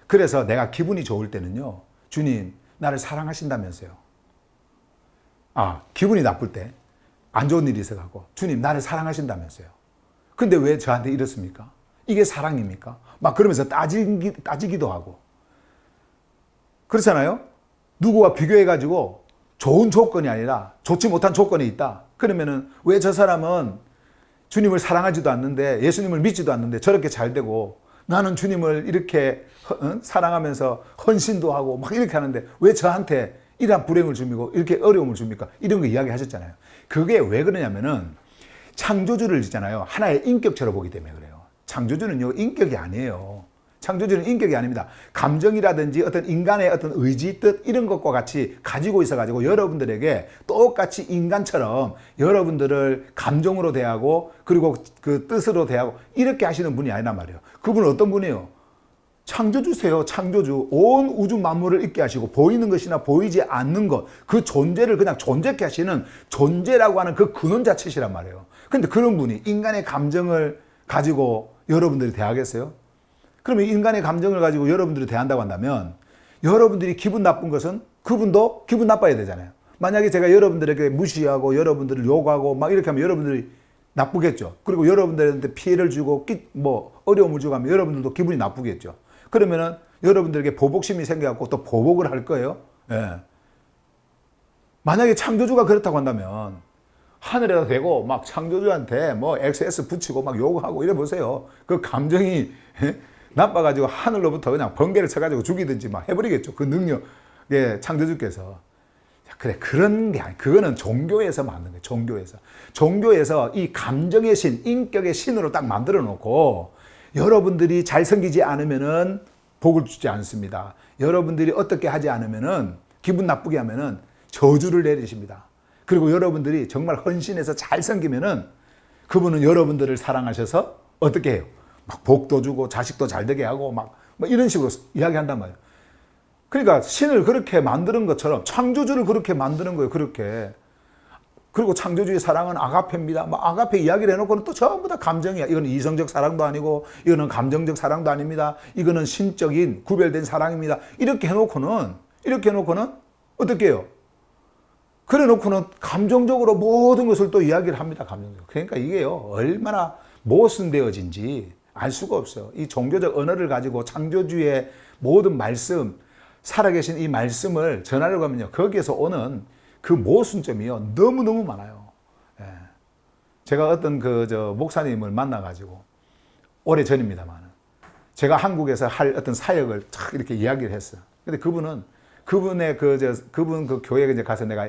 S1: 그래서 내가 기분이 좋을 때는요, 주님, 나를 사랑하신다면서요. 아, 기분이 나쁠 때, 안 좋은 일이 있어가고, 주님, 나를 사랑하신다면서요. 근데 왜 저한테 이렇습니까? 이게 사랑입니까? 막 그러면서 따지기도 하고. 그렇잖아요? 누구와 비교해가지고 좋은 조건이 아니라 좋지 못한 조건이 있다. 그러면은 왜 저 사람은 주님을 사랑하지도 않는데, 예수님을 믿지도 않는데 저렇게 잘 되고, 나는 주님을 이렇게 사랑하면서 헌신도 하고 막 이렇게 하는데 왜 저한테 이러한 불행을 줍니까? 이렇게 어려움을 줍니까? 이런 거 이야기 하셨잖아요. 그게 왜 그러냐면은 창조주를 있잖아요. 하나의 인격체로 보기 때문에 그래요. 창조주는요, 인격이 아니에요. 창조주는 인격이 아닙니다. 감정이라든지 어떤 인간의 어떤 의지, 뜻 이런 것과 같이 가지고 있어가지고 여러분들에게 똑같이 인간처럼 여러분들을 감정으로 대하고 그리고 그 뜻으로 대하고 이렇게 하시는 분이 아니란 말이에요. 그분은 어떤 분이에요? 창조주세요. 창조주. 온 우주 만물을 있게 하시고 보이는 것이나 보이지 않는 것, 그 존재를 그냥 존재케 하시는 존재라고 하는 그 근원 자체시란 말이에요. 근데 그런 분이 인간의 감정을 가지고 여러분들이 대하겠어요? 그러면 인간의 감정을 가지고 여러분들이 대한다고 한다면 여러분들이 기분 나쁜 것은 그분도 기분 나빠야 되잖아요. 만약에 제가 여러분들에게 무시하고 여러분들을 욕하고 막 이렇게 하면 여러분들이 나쁘겠죠. 그리고 여러분들한테 피해를 주고 어려움을 주고 하면 여러분들도 기분이 나쁘겠죠. 그러면은 여러분들에게 보복심이 생겨갖고 또 보복을 할 거예요. 예. 만약에 창조주가 그렇다고 한다면 하늘에다 대고 막 창조주한테 뭐 XS 붙이고 막 욕하고 이래 보세요. 그 감정이 나빠가지고 하늘로부터 그냥 번개를 쳐가지고 죽이든지 막 해버리겠죠. 그 능력, 예, 창조주께서. 그래, 그런 게 아니, 그거는 종교에서 만든 거예요. 종교에서 이 감정의 신, 인격의 신으로 딱 만들어 놓고 여러분들이 잘 섬기지 않으면은 복을 주지 않습니다. 여러분들이 어떻게 하지 않으면은 기분 나쁘게 하면은 저주를 내리십니다. 그리고 여러분들이 정말 헌신해서 잘 섬기면은 그분은 여러분들을 사랑하셔서 어떻게 해요? 막 복도 주고 자식도 잘 되게 하고 막 이런 식으로 이야기한단 말이에요. 그러니까 신을 그렇게 만드는 것처럼 창조주를 그렇게 만드는 거예요. 그렇게. 그리고 창조주의 사랑은 아가페입니다. 막 아가페 이야기를 해놓고는 또 전부 다 감정이야. 이거는 이성적 사랑도 아니고 이거는 감정적 사랑도 아닙니다. 이거는 신적인 구별된 사랑입니다. 이렇게 해놓고는 어떻게 해요? 그래 놓고는 감정적으로 모든 것을 또 이야기를 합니다. 감정적으로. 그러니까 이게요, 얼마나 모순되어진지 알 수가 없어요. 이 종교적 언어를 가지고 창조주의 모든 말씀, 살아계신 이 말씀을 전하려고 하면요, 거기에서 오는 그 모순점이요, 너무너무 많아요. 예. 제가 어떤 목사님을 만나가지고, 오래 전입니다만, 제가 한국에서 할 어떤 사역을 탁 이렇게 이야기를 했어요. 근데 그분 그 교회에 이제 가서 내가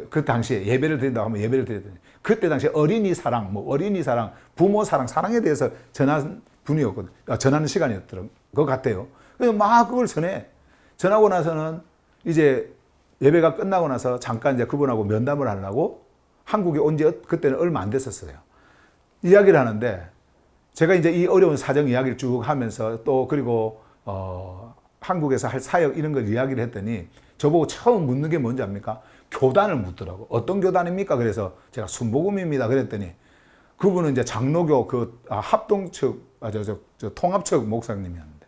S1: 그 당시에 예배를 드린다고 하면 예배를 드렸더니, 그때 당시에 어린이 사랑, 부모 사랑, 사랑에 대해서 전하는 분이었거든요. 전하는 시간이었던 것 같아요. 그래서 막 그걸 전하고 나서는 이제 예배가 끝나고 나서 잠깐 이제 그분하고 면담을 하려고 한국에 온 지 그때는 얼마 안 됐었어요. 이야기를 하는데 제가 이제 이 어려운 사정 이야기를 쭉 하면서 또 그리고 한국에서 할 사역 이런 걸 이야기를 했더니 저보고 처음 묻는 게 뭔지 압니까? 교단을 묻더라고. 어떤 교단입니까? 그래서 제가 순복음입니다. 그랬더니 그분은 이제 장로교 합동 측, 통합 측 목사님이었는데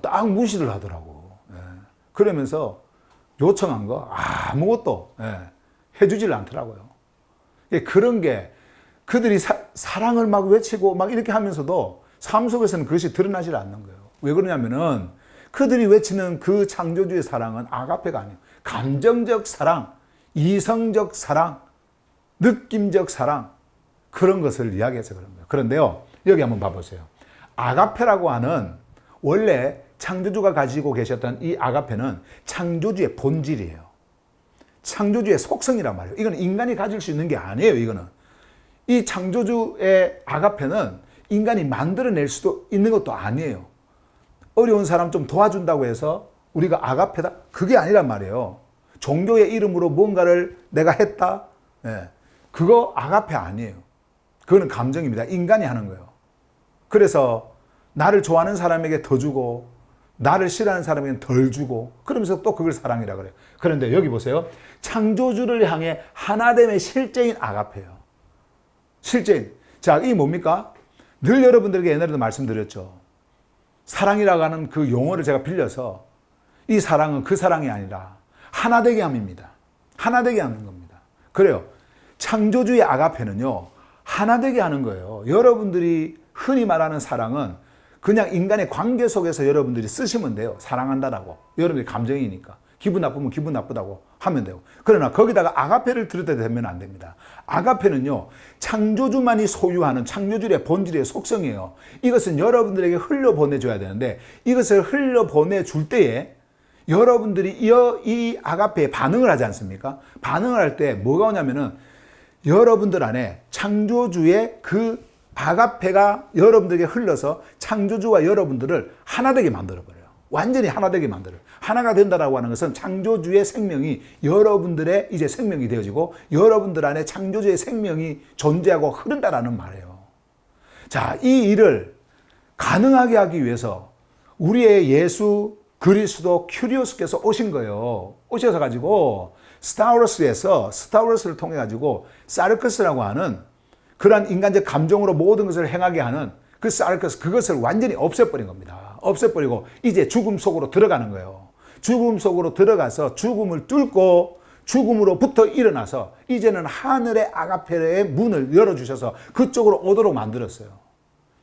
S1: 딱 무시를 하더라고. 예. 그러면서 요청한 거 아무것도 해주질 않더라고요. 그런 게 그들이 사랑을 막 외치고 막 이렇게 하면서도 삶 속에서는 그것이 드러나질 않는 거예요. 왜 그러냐면은 그들이 외치는 그 창조주의 사랑은 아가페가 아니에요. 감정적 사랑, 이성적 사랑, 느낌적 사랑, 그런 것을 이야기해서 그런 거예요. 그런데요, 여기 한번 봐보세요. 아가페라고 하는 원래 창조주가 가지고 계셨던 이 아가페는 창조주의 본질이에요. 창조주의 속성이란 말이에요. 이건 인간이 가질 수 있는 게 아니에요. 이거는. 이 창조주의 아가페는 인간이 만들어낼 수도 있는 것도 아니에요. 어려운 사람 좀 도와준다고 해서 우리가 아가페다? 그게 아니란 말이에요. 종교의 이름으로 뭔가를 내가 했다? 그거 아가페 아니에요. 그거는 감정입니다. 인간이 하는 거예요. 그래서 나를 좋아하는 사람에게 더 주고 나를 싫어하는 사람에게는 덜 주고 그러면서 또 그걸 사랑이라 그래요. 그런데 여기 보세요. 창조주를 향해 하나됨의 실제인 아가페예요. 실제인. 자, 이 뭡니까? 늘 여러분들에게 옛날에도 말씀드렸죠. 사랑이라고 하는 그 용어를 제가 빌려서 이 사랑은 그 사랑이 아니라 하나되게 함입니다. 하나되게 하는 겁니다. 그래요. 창조주의 아가페는요, 하나되게 하는 거예요. 여러분들이 흔히 말하는 사랑은 그냥 인간의 관계 속에서 여러분들이 쓰시면 돼요. 사랑한다라고. 여러분들의 감정이니까. 기분 나쁘면 기분 나쁘다고 하면 되고. 그러나 거기다가 아가페를 들여다 대면 안 됩니다. 아가페는요, 창조주만이 소유하는 창조주의 본질의 속성이에요. 이것은 여러분들에게 흘려보내줘야 되는데 이것을 흘려보내줄 때에 여러분들이 이 아가페에 반응을 하지 않습니까? 반응을 할 때 뭐가 오냐면은 여러분들 안에 창조주의 그 아가페가 여러분들에게 흘러서 창조주와 여러분들을 하나되게 만들어버려요. 완전히 하나되게 만들어요. 하나가 된다라고 하는 것은 창조주의 생명이 여러분들의 이제 생명이 되어지고 여러분들 안에 창조주의 생명이 존재하고 흐른다라는 말이에요. 자, 이 일을 가능하게 하기 위해서 우리의 예수 그리스도 큐리오스께서 오신 거예요. 오셔서 가지고 스타워스를 통해 가지고 사르커스라고 하는 그러한 인간적 감정으로 모든 것을 행하게 하는 그 사르커스, 그것을 완전히 없애버린 겁니다. 없애버리고 이제 죽음 속으로 들어가는 거예요. 죽음 속으로 들어가서 죽음을 뚫고 죽음으로부터 일어나서 이제는 하늘의 아가페의 문을 열어주셔서 그쪽으로 오도록 만들었어요.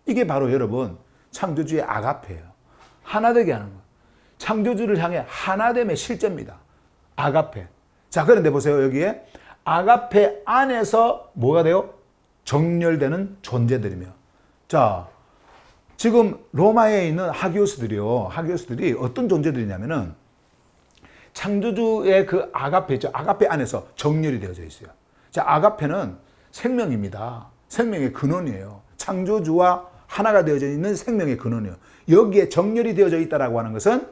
S1: 이게 바로 여러분 창조주의 아가페예요. 하나되게 하는 거. 창조주를 향해 하나됨의 실제입니다. 아가페. 자, 그런데 보세요. 여기에 아가페 안에서 뭐가 돼요? 정렬되는 존재들이며. 자, 지금 로마에 있는 하기오스들이 어떤 존재들이냐면은 창조주의 그 아가페 있죠. 아가페 안에서 정렬이 되어져 있어요. 자, 아가페는 생명입니다. 생명의 근원이에요. 창조주와 하나가 되어져 있는 생명의 근원이에요. 여기에 정렬이 되어져 있다라고 하는 것은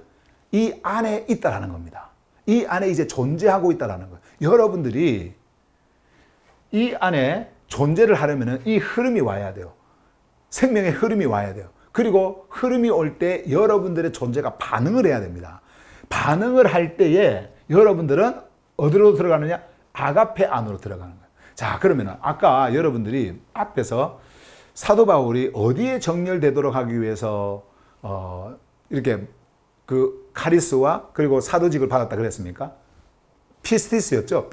S1: 이 안에 있다라는 겁니다. 이 안에 이제 존재하고 있다라는 거예요. 여러분들이 이 안에 존재를 하려면 이 흐름이 와야 돼요. 생명의 흐름이 와야 돼요. 그리고 흐름이 올 때 여러분들의 존재가 반응을 해야 됩니다. 반응을 할 때에 여러분들은 어디로 들어가느냐? 아가페 안으로 들어가는 거예요. 자, 그러면 아까 여러분들이 앞에서 사도 바울이 어디에 정렬되도록 하기 위해서 이렇게 그 카리스와 그리고 사도직을 받았다 그랬습니까? 피스티스였죠.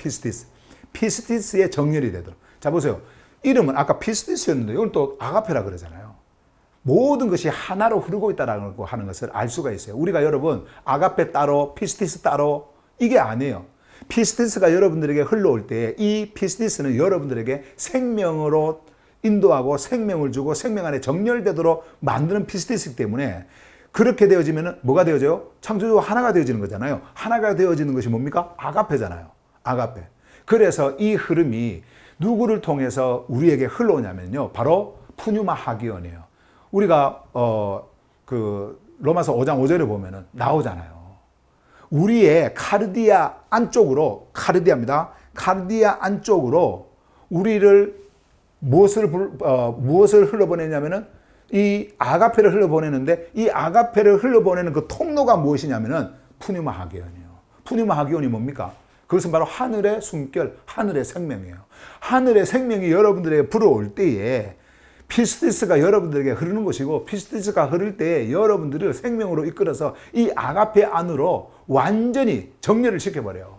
S1: 피스티스의 정렬이 되도록. 자, 보세요. 이름은 아까 피스티스였는데 이건 또 아가페라 그러잖아요. 모든 것이 하나로 흐르고 있다라고 하는 것을 알 수가 있어요. 우리가 여러분 아가페 따로 피스티스 따로 이게 아니에요. 피스티스가 여러분들에게 흘러올 때 이 피스티스는 여러분들에게 생명으로 인도하고 생명을 주고 생명 안에 정렬되도록 만드는 피스티스이기 때문에 그렇게 되어지면 뭐가 되어져요? 창조주와 하나가 되어지는 거잖아요. 하나가 되어지는 것이 뭡니까? 아가페잖아요. 아가페. 그래서 이 흐름이 누구를 통해서 우리에게 흘러오냐면요. 바로 푸뉴마 하기온이에요. 우리가 그 로마서 5장 5절에 보면은 나오잖아요. 우리의 카르디아 안쪽으로 카르디아입니다. 카르디아 안쪽으로 우리를 무엇을 흘러보내냐면은 이 아가페를 흘러보내는데 이 아가페를 흘러보내는 그 통로가 무엇이냐면은 푸뉴마 하기온이에요. 푸뉴마 하기온이 뭡니까? 그것은 바로 하늘의 숨결, 하늘의 생명이에요. 하늘의 생명이 여러분들에게 불어올 때에 피스티스가 여러분들에게 흐르는 것이고 피스티스가 흐를 때에 여러분들을 생명으로 이끌어서 이 아가페 안으로 완전히 정렬을 시켜버려요.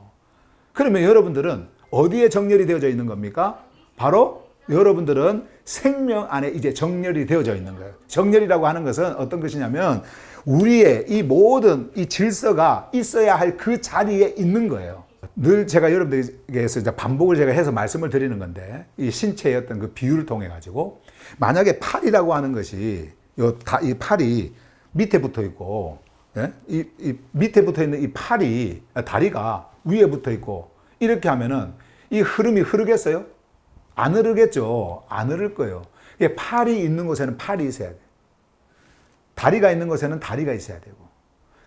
S1: 그러면 여러분들은 어디에 정렬이 되어져 있는 겁니까? 바로 여러분들은 생명 안에 이제 정렬이 되어져 있는 거예요. 정렬이라고 하는 것은 어떤 것이냐면 우리의 이 모든 이 질서가 있어야 할 그 자리에 있는 거예요. 늘 제가 여러분들에게서 이제 반복을 제가 해서 말씀을 드리는 건데 이 신체의 어떤 그 비유를 통해 가지고 만약에 팔이라고 하는 것이 이 팔이 밑에 붙어 있고 예? 이 밑에 붙어 있는 이 팔이 다리가 위에 붙어 있고 이렇게 하면은 이 흐름이 흐르겠어요? 안 흐르겠죠. 안 흐를 거예요. 팔이 있는 곳에는 팔이 있어야 돼요. 다리가 있는 곳에는 다리가 있어야 되고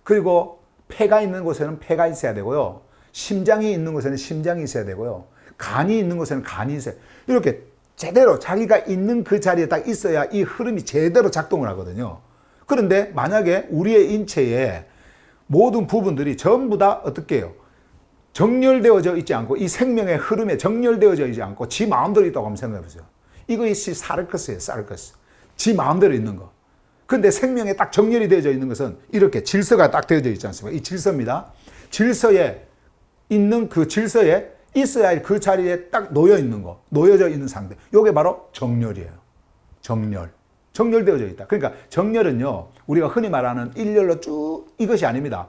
S1: 그리고 폐가 있는 곳에는 폐가 있어야 되고요. 심장이 있는 곳에는 심장이 있어야 되고요. 간이 있는 곳에는 간이 있어야 돼요. 이렇게 제대로 자기가 있는 그 자리에 딱 있어야 이 흐름이 제대로 작동을 하거든요. 그런데 만약에 우리의 인체에 모든 부분들이 전부 다 어떻게 해요? 정렬되어져 있지 않고 이 생명의 흐름에 정렬되어져 있지 않고 지 마음대로 있다고 한번 생각해 보세요. 이것이 사르커스예요. 사르커스. 지 마음대로 있는 거. 근데 생명에 딱 정렬이 되어져 있는 것은 이렇게 질서가 딱 되어져 있지 않습니까? 이 질서입니다. 질서에 있는 그 질서에 있어야 할 그 자리에 딱 놓여 있는 거, 놓여져 있는 상태. 이게 바로 정렬이에요. 정렬. 정렬되어져 있다. 그러니까 정렬은요, 우리가 흔히 말하는 일렬로 쭉 이것이 아닙니다.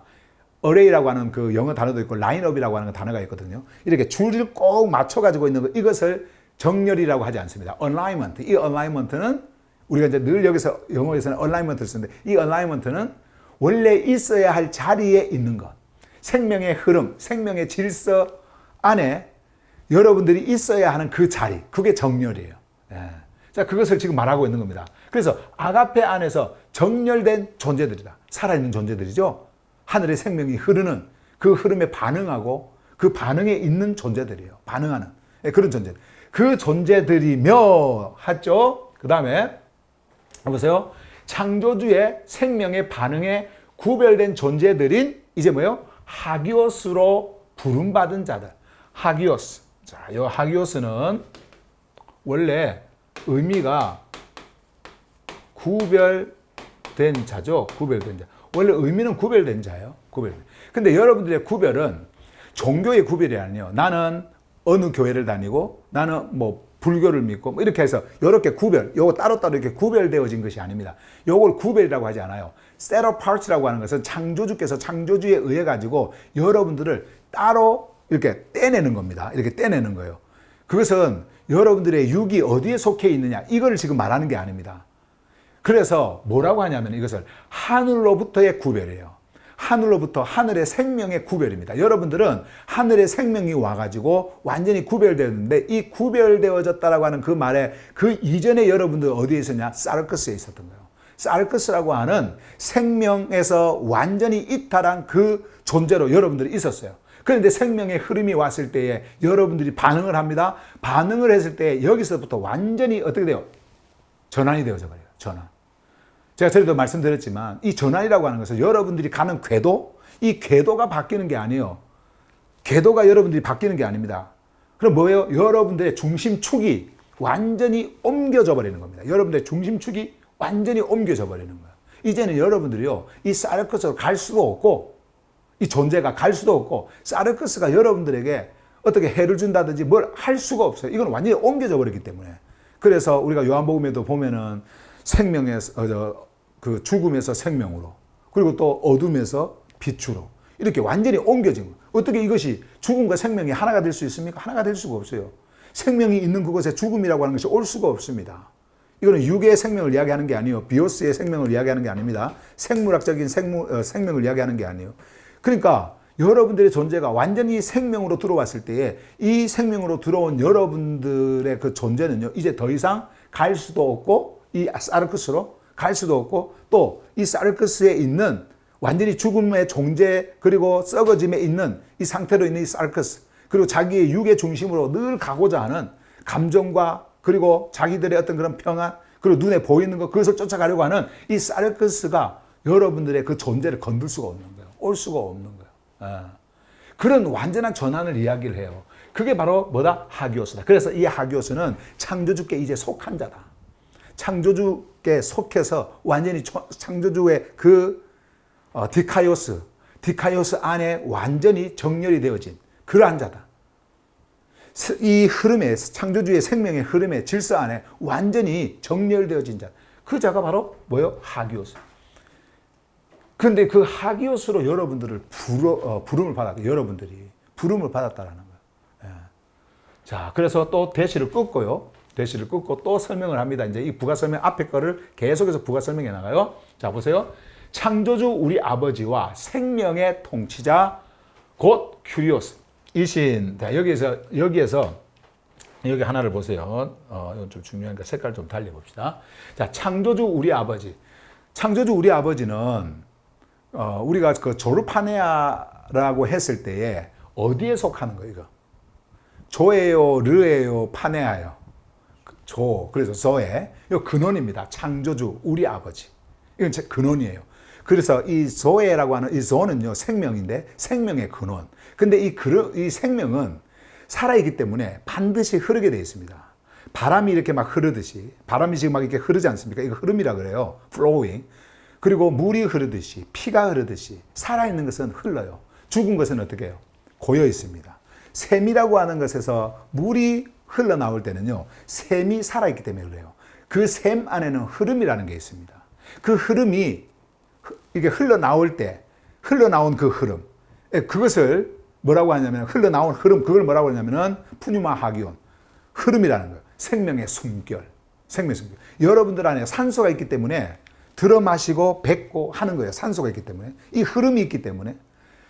S1: array라고 하는 그 영어 단어도 있고 lineup이라고 하는 단어가 있거든요. 이렇게 줄을 꼭 맞춰가지고 있는 거, 이것을 정렬이라고 하지 않습니다. alignment. 이 alignment는 우리가 이제 늘 여기서 영어에서는 alignment를 쓰는데 이 alignment는 원래 있어야 할 자리에 있는 것. 생명의 흐름, 생명의 질서 안에 여러분들이 있어야 하는 그 자리. 그게 정렬이에요. 예. 자, 그것을 지금 말하고 있는 겁니다. 그래서 아가페 안에서 정렬된 존재들이다. 살아있는 존재들이죠. 하늘의 생명이 흐르는 그 흐름에 반응하고 그 반응에 있는 존재들이에요. 반응하는 그런 존재. 그 존재들이며 하죠. 그 다음에 보세요. 창조주의 생명의 반응에 구별된 존재들인 이제 뭐예요? 하기오스로 부름받은 자들. 하기오스. 자, 이 하기오스는 원래 의미가 구별된 자죠. 구별된 자. 원래 의미는 구별된 자예요. 구별된. 근데 여러분들의 구별은 종교의 구별이 아니에요. 나는 어느 교회를 다니고 나는 뭐 불교를 믿고 뭐 이렇게 해서 이렇게 구별, 요거 따로따로 이렇게 구별되어진 것이 아닙니다. 요걸 구별이라고 하지 않아요. set apart라고 하는 것은 창조주께서 창조주에 의해 가지고 여러분들을 따로 이렇게 떼내는 겁니다. 이렇게 떼내는 거예요. 그것은 여러분들의 육이 어디에 속해 있느냐 이걸 지금 말하는 게 아닙니다. 그래서 뭐라고 하냐면 이것을 하늘로부터의 구별이에요. 하늘로부터 하늘의 생명의 구별입니다. 여러분들은 하늘의 생명이 와가지고 완전히 구별되었는데 이 구별되어졌다라고 하는 그 말에 그 이전에 여러분들 어디에 있었냐? 사르커스에 있었던 거예요. 사르커스라고 하는 생명에서 완전히 이탈한 그 존재로 여러분들이 있었어요. 그런데 생명의 흐름이 왔을 때에 여러분들이 반응을 합니다. 반응을 했을 때 여기서부터 완전히 어떻게 돼요? 전환이 되어져 버려요. 전환. 제가 전에도 말씀드렸지만 이 전환이라고 하는 것은 여러분들이 가는 궤도, 이 궤도가 바뀌는 게 아니에요. 궤도가 여러분들이 바뀌는 게 아닙니다. 그럼 뭐예요? 여러분들의 중심축이 완전히 옮겨져 버리는 겁니다. 여러분들의 중심축이 완전히 옮겨져 버리는 거예요. 이제는 여러분들이요, 이 사르커스로 갈 수도 없고, 이 존재가 갈 수도 없고, 사르커스가 여러분들에게 어떻게 해를 준다든지 뭘 할 수가 없어요. 이건 완전히 옮겨져 버렸기 때문에. 그래서 우리가 요한복음에도 보면은 생명에서 그 죽음에서 생명으로, 그리고 또 어둠에서 빛으로 이렇게 완전히 옮겨진 거예요. 어떻게 이것이 죽음과 생명이 하나가 될 수 있습니까? 하나가 될 수가 없어요. 생명이 있는 그곳에 죽음이라고 하는 것이 올 수가 없습니다. 이거는 육의 생명을 이야기하는 게 아니에요. 비오스의 생명을 이야기하는 게 아닙니다. 생물학적인 생명을 이야기하는 게 아니에요. 그러니까 여러분들의 존재가 완전히 생명으로 들어왔을 때에 이 생명으로 들어온 여러분들의 그 존재는요, 이제 더 이상 갈 수도 없고, 이 사르커스로 갈 수도 없고, 또 이 사르커스에 있는 완전히 죽음의 존재, 그리고 썩어짐에 있는 이 상태로 있는 이 사르커스, 그리고 자기의 육의 중심으로 늘 가고자 하는 감정과 그리고 자기들의 어떤 그런 평안, 그리고 눈에 보이는 것, 그것을 쫓아가려고 하는 이 사르커스가 여러분들의 그 존재를 건들 수가 없는 거예요. 올 수가 없는 거예요. 예. 그런 완전한 전환을 이야기를 해요. 그게 바로 뭐다? 하기오스다. 그래서 이 하기오스는 창조주께 이제 속한 자다. 창조주께 속해서 완전히 창조주의 그 디카이오스 안에 완전히 정렬이 되어진 그러한 자다. 이 흐름에, 창조주의 생명의 흐름의 질서 안에 완전히 정렬되어진 자. 그 자가 바로 뭐예요? 하기오스. 그런데 그 하기오스로 여러분들을 부름을 받았다. 여러분들이 부름을 받았다라는 거예요. 예. 자, 그래서 또 대시를 끊고요. 대시를 끊고 또 설명을 합니다. 이제 이 부가 설명 앞에 거를 계속해서 부가 설명해 나가요. 자, 보세요. 창조주 우리 아버지와 생명의 통치자 곧 큐리오스 이신. 여기에서 여기 하나를 보세요. 이건 좀 중요하니까 색깔 좀 달리 봅시다. 자, 창조주 우리 아버지. 창조주 우리 아버지는 우리가 그 조르파네아라고 했을 때에 어디에 속하는 거예요, 이거? 조예요, 르예요, 파네아요. 조, 그래서 조에. 이 근원입니다. 창조주, 우리 아버지. 이건 제 근원이에요. 그래서 이 조에라고 하는 이 조는요, 생명인데 생명의 근원. 근데 이 생명은 살아있기 때문에 반드시 흐르게 되어 있습니다. 바람이 이렇게 막 흐르듯이, 바람이 지금 막 이렇게 흐르지 않습니까? 이거 흐름이라 그래요. flowing. 그리고 물이 흐르듯이, 피가 흐르듯이 살아있는 것은 흘러요. 죽은 것은 어떻게 해요? 고여 있습니다. 샘이라고 하는 것에서 물이 흘러나올 때는요, 샘이 살아있기 때문에 그래요. 그 샘 안에는 흐름이라는 게 있습니다. 그 흐름이 이게 흘러나올 때, 흘러나온 그 흐름, 그것을 뭐라고 하냐면, 흘러나온 흐름, 그걸 뭐라고 하냐면은 푸뉴마 하기온, 흐름이라는 거예요. 생명의 숨결, 생명의 숨결. 여러분들 안에 산소가 있기 때문에 들어 마시고 뱉고 하는 거예요. 산소가 있기 때문에. 이 흐름이 있기 때문에.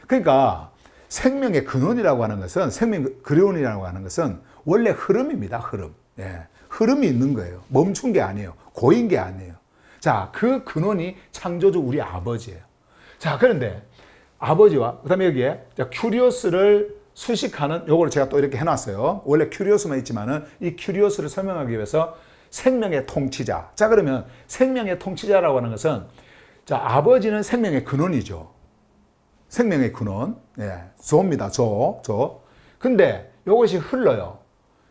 S1: 그러니까 생명의 근원이라고 하는 것은, 생명의 근원이라고 하는 것은 원래 흐름입니다. 흐름. 예. 흐름이 있는 거예요. 멈춘 게 아니에요. 고인 게 아니에요. 자, 그 근원이 창조주 우리 아버지예요. 자, 그런데 아버지와 그다음에 여기에 큐리오스를 수식하는 요거를 제가 또 이렇게 해놨어요. 원래 큐리오스만 있지만은 이 큐리오스를 설명하기 위해서 생명의 통치자. 자, 그러면 생명의 통치자라고 하는 것은, 자, 아버지는 생명의 근원이죠. 생명의 근원. 예, 조입니다. 조. 근데 요것이 흘러요.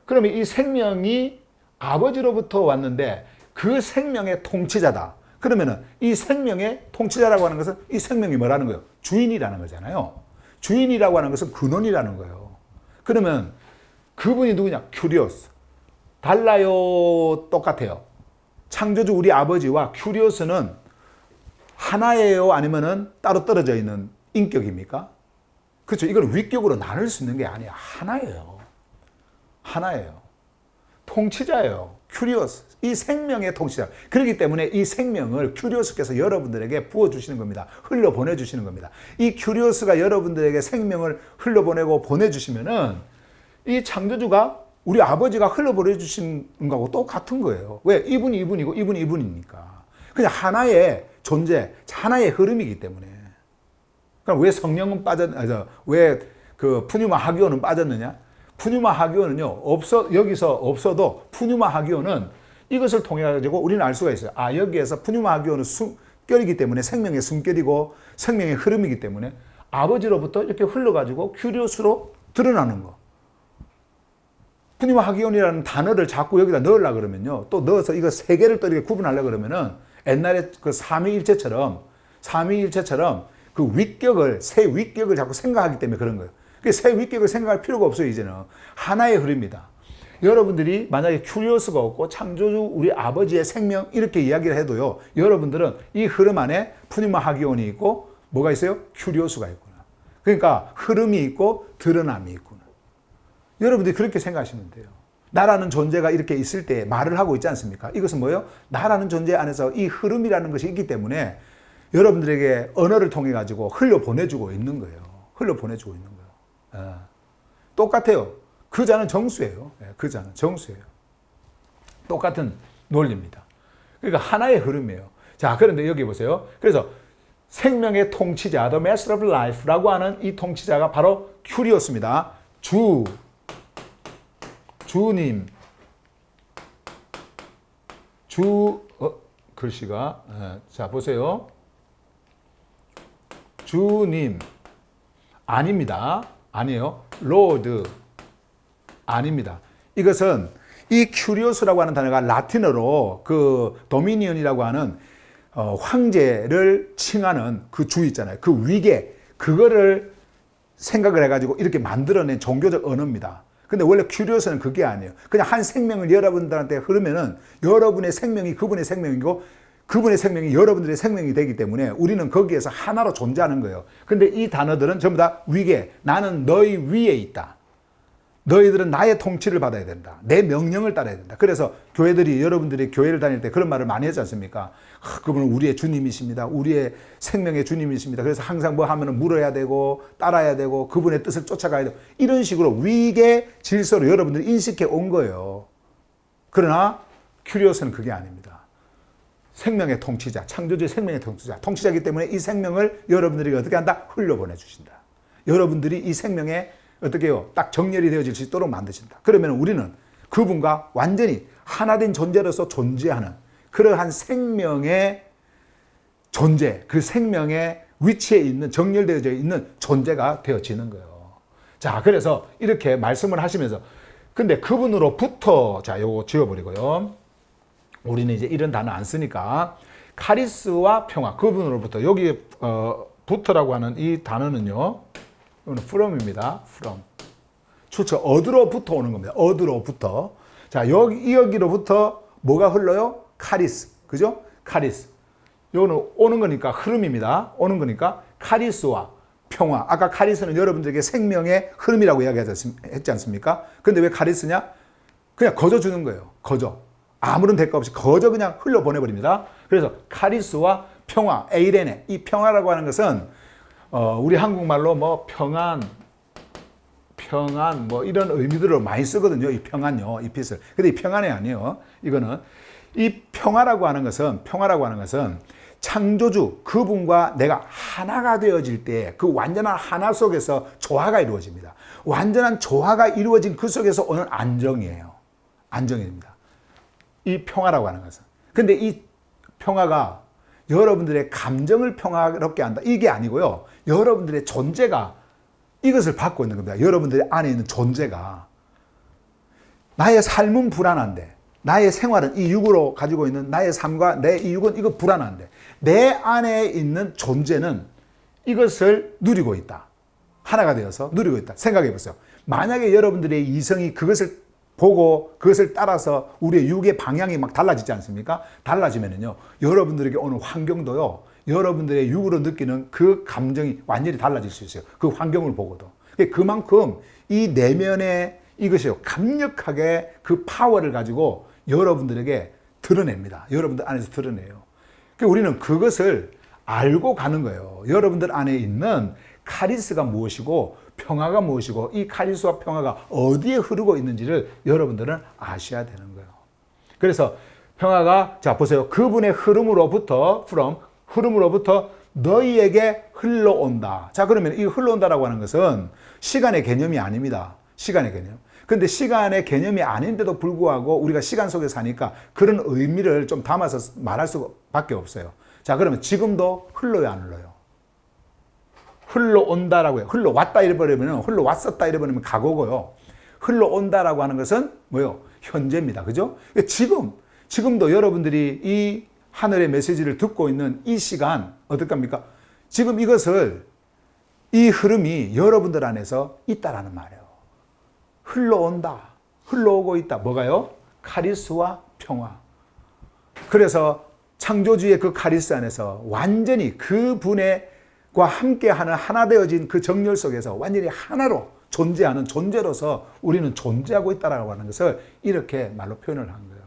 S1: 그러면 이 생명이 아버지로부터 왔는데 그 생명의 통치자다. 그러면은 이 생명의 통치자라고 하는 것은 이 생명이 뭐라는 거예요? 주인이라는 거잖아요. 주인이라고 하는 것은 근원이라는 거예요. 그러면 그분이 누구냐? 큐리오스. 달라요? 똑같아요. 창조주 우리 아버지와 큐리오스는 하나예요? 아니면은 따로 떨어져 있는 인격입니까? 그렇죠. 이걸 위격으로 나눌 수 있는 게 아니에요. 하나예요. 하나예요. 통치자예요. 큐리오스. 이 생명의 통치자. 그렇기 때문에 이 생명을 큐리오스께서 여러분들에게 부어주시는 겁니다. 흘려보내주시는 겁니다. 이 큐리오스가 여러분들에게 생명을 흘려보내고 보내주시면은 이 창조주가 우리 아버지가 흘려보내주신 거하고 똑같은 거예요. 왜? 이분이 이분이고 이분이 이분이니까. 그냥 하나의 존재, 하나의 흐름이기 때문에. 그럼 왜 성령은 왜 그 푸뉴마 하기오는 빠졌느냐? 푸뉴마 하기오는요, 여기서 없어도 푸뉴마 하기오는 이것을 통해 가지고 우리는 알 수가 있어요. 아, 여기에서 푸뉴마 하기오는 숨결이기 때문에 생명의 숨결이고 생명의 흐름이기 때문에 아버지로부터 이렇게 흘러가지고 큐리오스로 드러나는 거. 푸뉴마 하기온이라는 단어를 자꾸 여기다 넣으려고 그러면요, 또 넣어서 이거 세 개를 또 이렇게 구분하려고 그러면은 옛날에 그 삼위일체처럼 그 윗격을, 새 윗격을 자꾸 생각하기 때문에 그런 거예요. 새 윗격을 생각할 필요가 없어요, 이제는. 하나의 흐름입니다. 여러분들이 만약에 큐리오스가 없고 창조주 우리 아버지의 생명 이렇게 이야기를 해도요, 여러분들은 이 흐름 안에 푸뉴마 하기온이 있고 뭐가 있어요? 큐리오스가 있구나. 그러니까 흐름이 있고 드러남이 있구나. 여러분들이 그렇게 생각하시면 돼요. 나라는 존재가 이렇게 있을 때 말을 하고 있지 않습니까? 이것은 뭐예요? 나라는 존재 안에서 이 흐름이라는 것이 있기 때문에 여러분들에게 언어를 통해 가지고 흘려보내주고 있는 거예요. 흘려보내주고 있는 거예요. 똑같아요. 그 자는 정수예요. 그 자는 정수예요. 똑같은 논리입니다. 그러니까 하나의 흐름이에요. 자, 그런데 여기 보세요. 그래서 생명의 통치자, the master of life라고 하는 이 통치자가 바로 큐리오스입니다. 주님, 글씨가, 자, 보세요. 주님, 아닙니다. 아니에요. 로드, 아닙니다. 이것은 이 큐리오스라고 하는 단어가 라틴어로 그 도미니언이라고 하는 황제를 칭하는 그 주 있잖아요. 그 위계, 그거를 생각을 해가지고 이렇게 만들어낸 종교적 언어입니다. 근데 원래 큐리오스는 그게 아니에요. 그냥 한 생명을 여러분들한테 흐르면은 여러분의 생명이 그분의 생명이고 그분의 생명이 여러분들의 생명이 되기 때문에 우리는 거기에서 하나로 존재하는 거예요. 근데 이 단어들은 전부 다 위계, 나는 너희 위에 있다. 너희들은 나의 통치를 받아야 된다. 내 명령을 따라야 된다. 그래서 교회들이, 여러분들이 교회를 다닐 때 그런 말을 많이 하지 않습니까? 그분은 우리의 주님이십니다. 우리의 생명의 주님이십니다. 그래서 항상 뭐 하면은 물어야 되고 따라야 되고 그분의 뜻을 쫓아가야 되고 이런 식으로 위계 질서로 여러분들이 인식해 온 거예요. 그러나 큐리오스는 그게 아닙니다. 생명의 통치자, 창조주의 생명의 통치자이기 때문에 이 생명을 여러분들이 어떻게 한다? 흘려보내 주신다. 여러분들이 이 생명에 어떻게 해요? 딱 정렬이 되어질 수 있도록 만드신다. 그러면 우리는 그분과 완전히 하나된 존재로서 존재하는 그러한 생명의 존재, 그 생명의 위치에 있는, 정렬되어져 있는 존재가 되어지는 거예요. 자, 그래서 이렇게 말씀을 하시면서, 근데 그분으로부터, 자, 요거 지워버리고요. 우리는 이제 이런 단어 안 쓰니까, 카리스와 평화, 그분으로부터, 여기, 부터라고 하는 이 단어는요, 이거는 from입니다. from. 출처, 어디로부터 오는 겁니다. 어디로부터. 자, 여기로부터 뭐가 흘러요? 카리스. 그죠? 카리스. 요거는 오는 거니까 흐름입니다. 오는 거니까 카리스와 평화. 아까 카리스는 여러분들에게 생명의 흐름이라고 이야기했지 않습니까? 근데 왜 카리스냐? 그냥 거저 주는 거예요. 거저. 아무런 대가 없이 거저 그냥 흘려보내버립니다. 그래서 카리스와 평화, 에이레네. 이 평화라고 하는 것은 우리 한국말로 뭐 평안 뭐 이런 의미들을 많이 쓰거든요. 이 평안요. 이 빛을. 근데 이 평안이 아니에요. 이거는 이 평화라고 하는 것은 창조주 그분과 내가 하나가 되어질 때 그 완전한 하나 속에서 조화가 이루어집니다. 완전한 조화가 이루어진 그 속에서 오는 안정이에요. 안정입니다. 이 평화라고 하는 것은. 근데 이 평화가 여러분들의 감정을 평화롭게 한다. 이게 아니고요. 여러분들의 존재가 이것을 받고 있는 겁니다. 여러분들의 안에 있는 존재가. 나의 삶은 불안한데, 나의 생활은 이 육으로 가지고 있는 나의 삶과 내 이 육은 이거 불안한데, 내 안에 있는 존재는 이것을 누리고 있다. 하나가 되어서 누리고 있다. 생각해 보세요. 만약에 여러분들의 이성이 그것을 보고 그것을 따라서 우리의 육의 방향이 막 달라지지 않습니까? 달라지면은요, 여러분들에게 오는 환경도요, 여러분들의 육으로 느끼는 그 감정이 완전히 달라질 수 있어요. 그 환경을 보고도. 그만큼 이 내면의 이것이요, 강력하게 그 파워를 가지고 여러분들에게 드러냅니다. 여러분들 안에서 드러내요. 우리는 그것을 알고 가는 거예요. 여러분들 안에 있는 카리스가 무엇이고 평화가 무엇이고 이 카리스와 평화가 어디에 흐르고 있는지를 여러분들은 아셔야 되는 거예요. 그래서 평화가, 자 보세요. 그분의 흐름으로부터 너희에게 흘러온다. 자, 그러면 이 흘러온다라고 하는 것은 시간의 개념이 아닙니다. 시간의 개념. 근데 시간의 개념이 아닌데도 불구하고 우리가 시간 속에 사니까 그런 의미를 좀 담아서 말할 수밖에 없어요. 자, 그러면 지금도 흘러요, 안 흘러요? 흘러온다라고 해요. 흘러왔다 이래버리면, 흘러왔었다 이래버리면 과거고요. 흘러온다라고 하는 것은 뭐요? 현재입니다. 그죠? 지금도 여러분들이 이 하늘의 메시지를 듣고 있는 이 시간, 어떡합니까? 지금 이것을, 이 흐름이 여러분들 안에서 있다라는 말이에요. 흘러온다. 흘러오고 있다. 뭐가요? 카리스와 평화. 그래서 창조주의 그 카리스 안에서 완전히 그분과 함께하는 하나 되어진 그 정열 속에서 완전히 하나로 존재하는 존재로서 우리는 존재하고 있다라고 하는 것을 이렇게 말로 표현을 한 거예요.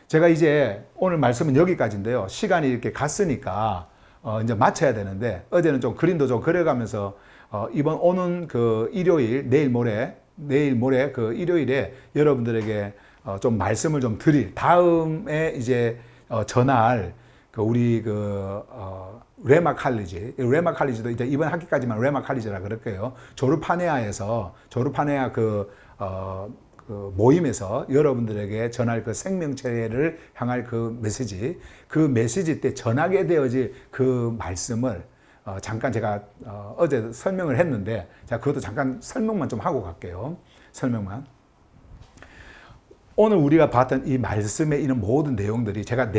S1: 제가 이제 오늘 말씀은 여기까지인데요. 시간이 이렇게 갔으니까 이제 마쳐야 되는데, 어제는 좀 그림도 좀 그려가면서 이번 오는 그 일요일, 내일 모레 그 일요일에 여러분들에게 좀 말씀을 좀 드릴, 다음에 이제 전할 그 우리 그 레마 칼리지도 이제 이번 학기까지만 레마 칼리지라 그럴게요. 조르파네아에서 그 모임에서 여러분들에게 전할 그 생명체를 향할 그 메시지 때 전하게 되어질 그 말씀을 잠깐 제가 어제 설명을 했는데, 자, 그것도 잠깐 설명만 좀 하고 갈게요. 설명만. 오늘 우리가 봤던 이 말씀에 있는 모든 내용들이 제가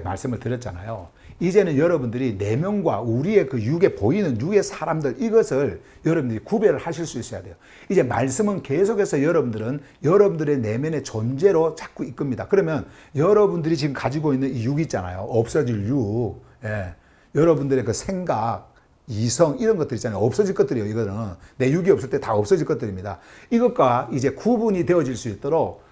S1: 말씀을 드렸잖아요. 이제는 여러분들이 내면과 우리의 그 육에 보이는 육의 사람들, 이것을 여러분들이 구별을 하실 수 있어야 돼요. 이제 말씀은 계속해서 여러분들의 내면의 존재로 자꾸 이끕니다. 그러면 여러분들이 지금 가지고 있는 이 육 있잖아요. 없어질 육. 예. 여러분들의 그 생각, 이성, 이런 것들 있잖아요. 없어질 것들이에요. 이거는 내 육이 없을 때 다 없어질 것들입니다. 이것과 이제 구분이 되어질 수 있도록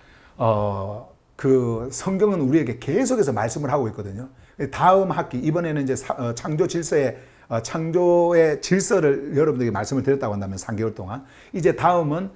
S1: 그 성경은 우리에게 계속해서 말씀을 하고 있거든요. 다음 학기, 이번에는 이제 창조의 질서를 여러분들에게 말씀을 드렸다고 한다면 3개월 동안, 이제 다음은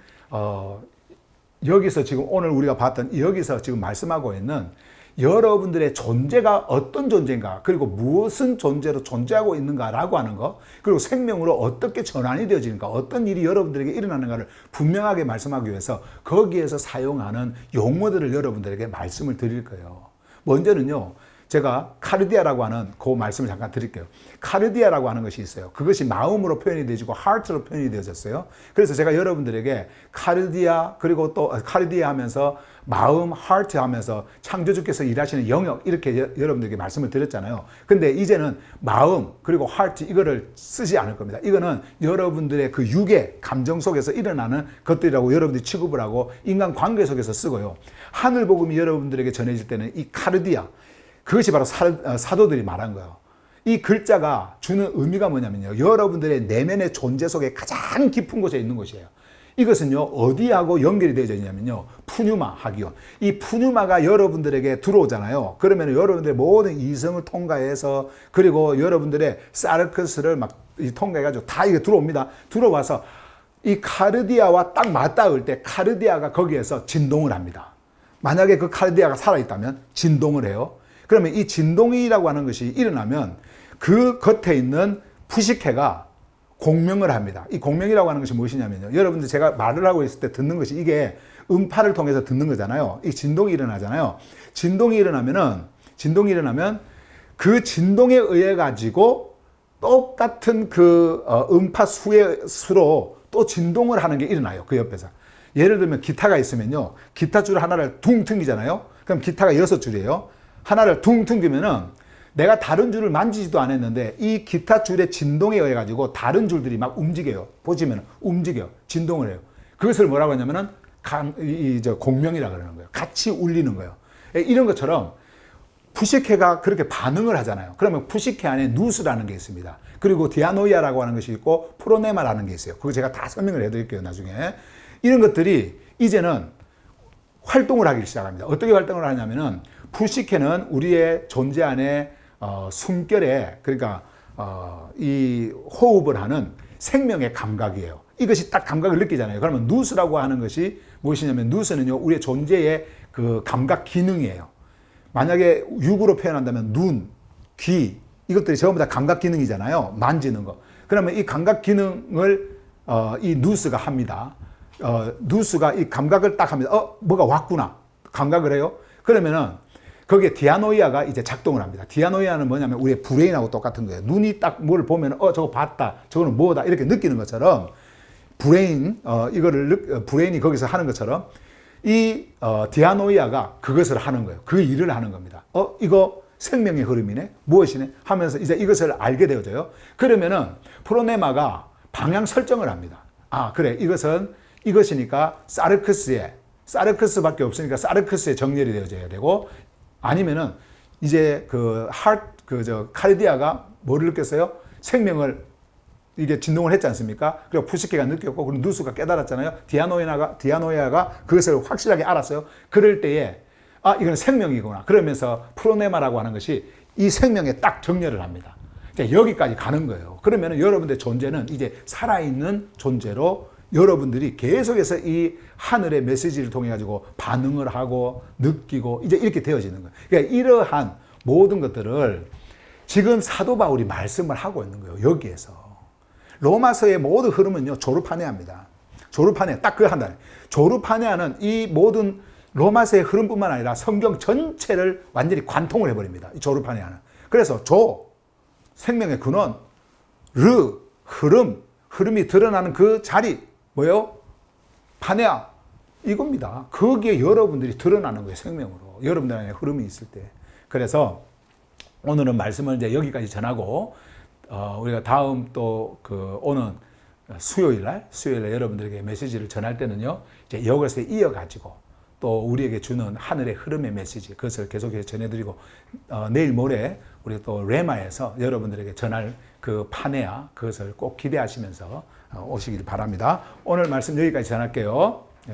S1: 여기서 지금 오늘 우리가 봤던, 여기서 지금 말씀하고 있는 여러분들의 존재가 어떤 존재인가, 그리고 무엇은 존재로 존재하고 있는가라고 하는 것, 그리고 생명으로 어떻게 전환이 되어지는가, 어떤 일이 여러분들에게 일어나는가를 분명하게 말씀하기 위해서 거기에서 사용하는 용어들을 여러분들에게 말씀을 드릴 거예요. 먼저는요, 제가 카르디아라고 하는 그 말씀을 잠깐 드릴게요. 카르디아라고 하는 것이 있어요. 그것이 마음으로 표현이 되어지고 하트로 표현이 되어졌어요. 그래서 제가 여러분들에게 카르디아 그리고 또 카르디아 하면서 마음, 하트 하면서 창조주께서 일하시는 영역 이렇게 여러분들에게 말씀을 드렸잖아요. 근데 이제는 마음 그리고 하트 이거를 쓰지 않을 겁니다. 이거는 여러분들의 그 육의 감정 속에서 일어나는 것들이라고 여러분들이 취급을 하고 인간관계 속에서 쓰고요. 하늘복음이 여러분들에게 전해질 때는 이 카르디아 그것이 바로 사도들이 말한 거예요. 이 글자가 주는 의미가 뭐냐면요. 여러분들의 내면의 존재 속에 가장 깊은 곳에 있는 것이에요. 이것은요, 어디하고 연결이 되어져 있냐면요. 푸뉴마 하기온. 이 푸뉴마가 여러분들에게 들어오잖아요. 그러면 여러분들의 모든 이성을 통과해서 그리고 여러분들의 사르크스를 막 통과해가지고 다 이게 들어옵니다. 들어와서 이 카르디아와 딱 맞닿을 때 카르디아가 거기에서 진동을 합니다. 만약에 그 카르디아가 살아있다면 진동을 해요. 그러면 이 진동이라고 하는 것이 일어나면 그 겉에 있는 푸시케가 공명을 합니다. 이 공명이라고 하는 것이 무엇이냐면요. 여러분들 제가 말을 하고 있을 때 듣는 것이 이게 음파를 통해서 듣는 거잖아요. 이 진동이 일어나잖아요. 진동이 일어나면 그 진동에 의해 가지고 똑같은 그 음파 수로 또 진동을 하는 게 일어나요. 그 옆에서. 예를 들면 기타가 있으면요. 기타 줄 하나를 둥 튕기잖아요. 그럼 기타가 6줄이에요. 하나를 둥 튕기면은 내가 다른 줄을 만지지도 않았는데 이 기타 줄의 진동에 의해 가지고 다른 줄들이 막 움직여요. 보시면 움직여. 진동을 해요. 그것을 뭐라고 하냐면은 공명이라고 그러는 거예요. 같이 울리는 거예요. 이런 것처럼 푸시케가 그렇게 반응을 하잖아요. 그러면 푸시케 안에 누스라는 게 있습니다. 그리고 디아노이아라고 하는 것이 있고 프로네마라는 게 있어요. 그거 제가 다 설명을 해드릴게요. 나중에. 이런 것들이 이제는 활동을 하기 시작합니다. 어떻게 활동을 하냐면은 푸시케는 우리의 존재 안에 숨결에 그러니까 이 호흡을 하는 생명의 감각이에요. 이것이 딱 감각을 느끼잖아요. 그러면 누스라고 하는 것이 무엇이냐면 누스는요 우리의 존재의 그 감각 기능이에요. 만약에 육으로 표현한다면 눈, 귀 이것들이 전부 다 감각 기능이잖아요. 만지는 거. 그러면 이 감각 기능을 이 누스가 합니다. 누스가 이 감각을 딱 합니다. 뭐가 왔구나. 감각을 해요. 그러면은 거기에 디아노이아가 이제 작동을 합니다. 디아노이아는 뭐냐면 우리의 브레인하고 똑같은 거예요. 눈이 딱 뭘 보면 저거 봤다. 저거는 뭐다. 이렇게 느끼는 것처럼 브레인이 거기서 하는 것처럼 이 디아노이아가 그것을 하는 거예요. 그 일을 하는 겁니다. 이거 생명의 흐름이네. 무엇이네? 하면서 이제 이것을 알게 되어져요. 그러면은 프로네마가 방향 설정을 합니다. 그래. 이것이니까 사르크스밖에 없으니까 사르크스에 정렬이 되어져야 되고 아니면은 이제 카르디아가 뭐를 느꼈어요? 생명을 이게 진동을 했지 않습니까? 그리고 푸시케가 느꼈고 그리고 누스가 깨달았잖아요. 디아노이아가 그것을 확실하게 알았어요. 그럴 때에 이건 생명이구나. 그러면서 프로네마라고 하는 것이 이 생명에 딱 정렬을 합니다. 이제 여기까지 가는 거예요. 그러면 여러분들의 존재는 이제 살아있는 존재로 여러분들이 계속해서 이 하늘의 메시지를 통해 가지고 반응을 하고 느끼고 이제 이렇게 되어지는 거예요. 그러니까 이러한 모든 것들을 지금 사도 바울이 말씀을 하고 있는 거예요. 여기에서. 로마서의 모든 흐름은요, 조르파네아입니다. 조르파네아, 딱 그거 한다. 조르파네아는 이 모든 로마서의 흐름뿐만 아니라 성경 전체를 완전히 관통을 해버립니다. 이 조르파네아는. 그래서 생명의 근원, 흐름이 드러나는 그 자리, 뭐예요? 파네아. 이겁니다. 거기에 여러분들이 드러나는 거예요, 생명으로. 여러분들 안에 흐름이 있을 때. 그래서 오늘은 말씀을 이제 여기까지 전하고, 우리가 다음 오는 수요일날 여러분들에게 메시지를 전할 때는요, 이제 이것에 이어가지고 또 우리에게 주는 하늘의 흐름의 메시지, 그것을 계속해서 전해드리고, 내일 모레 우리 또 레마에서 여러분들에게 전할 그 파네아, 그것을 꼭 기대하시면서 오시길 바랍니다. 오늘 말씀 여기까지 전할게요.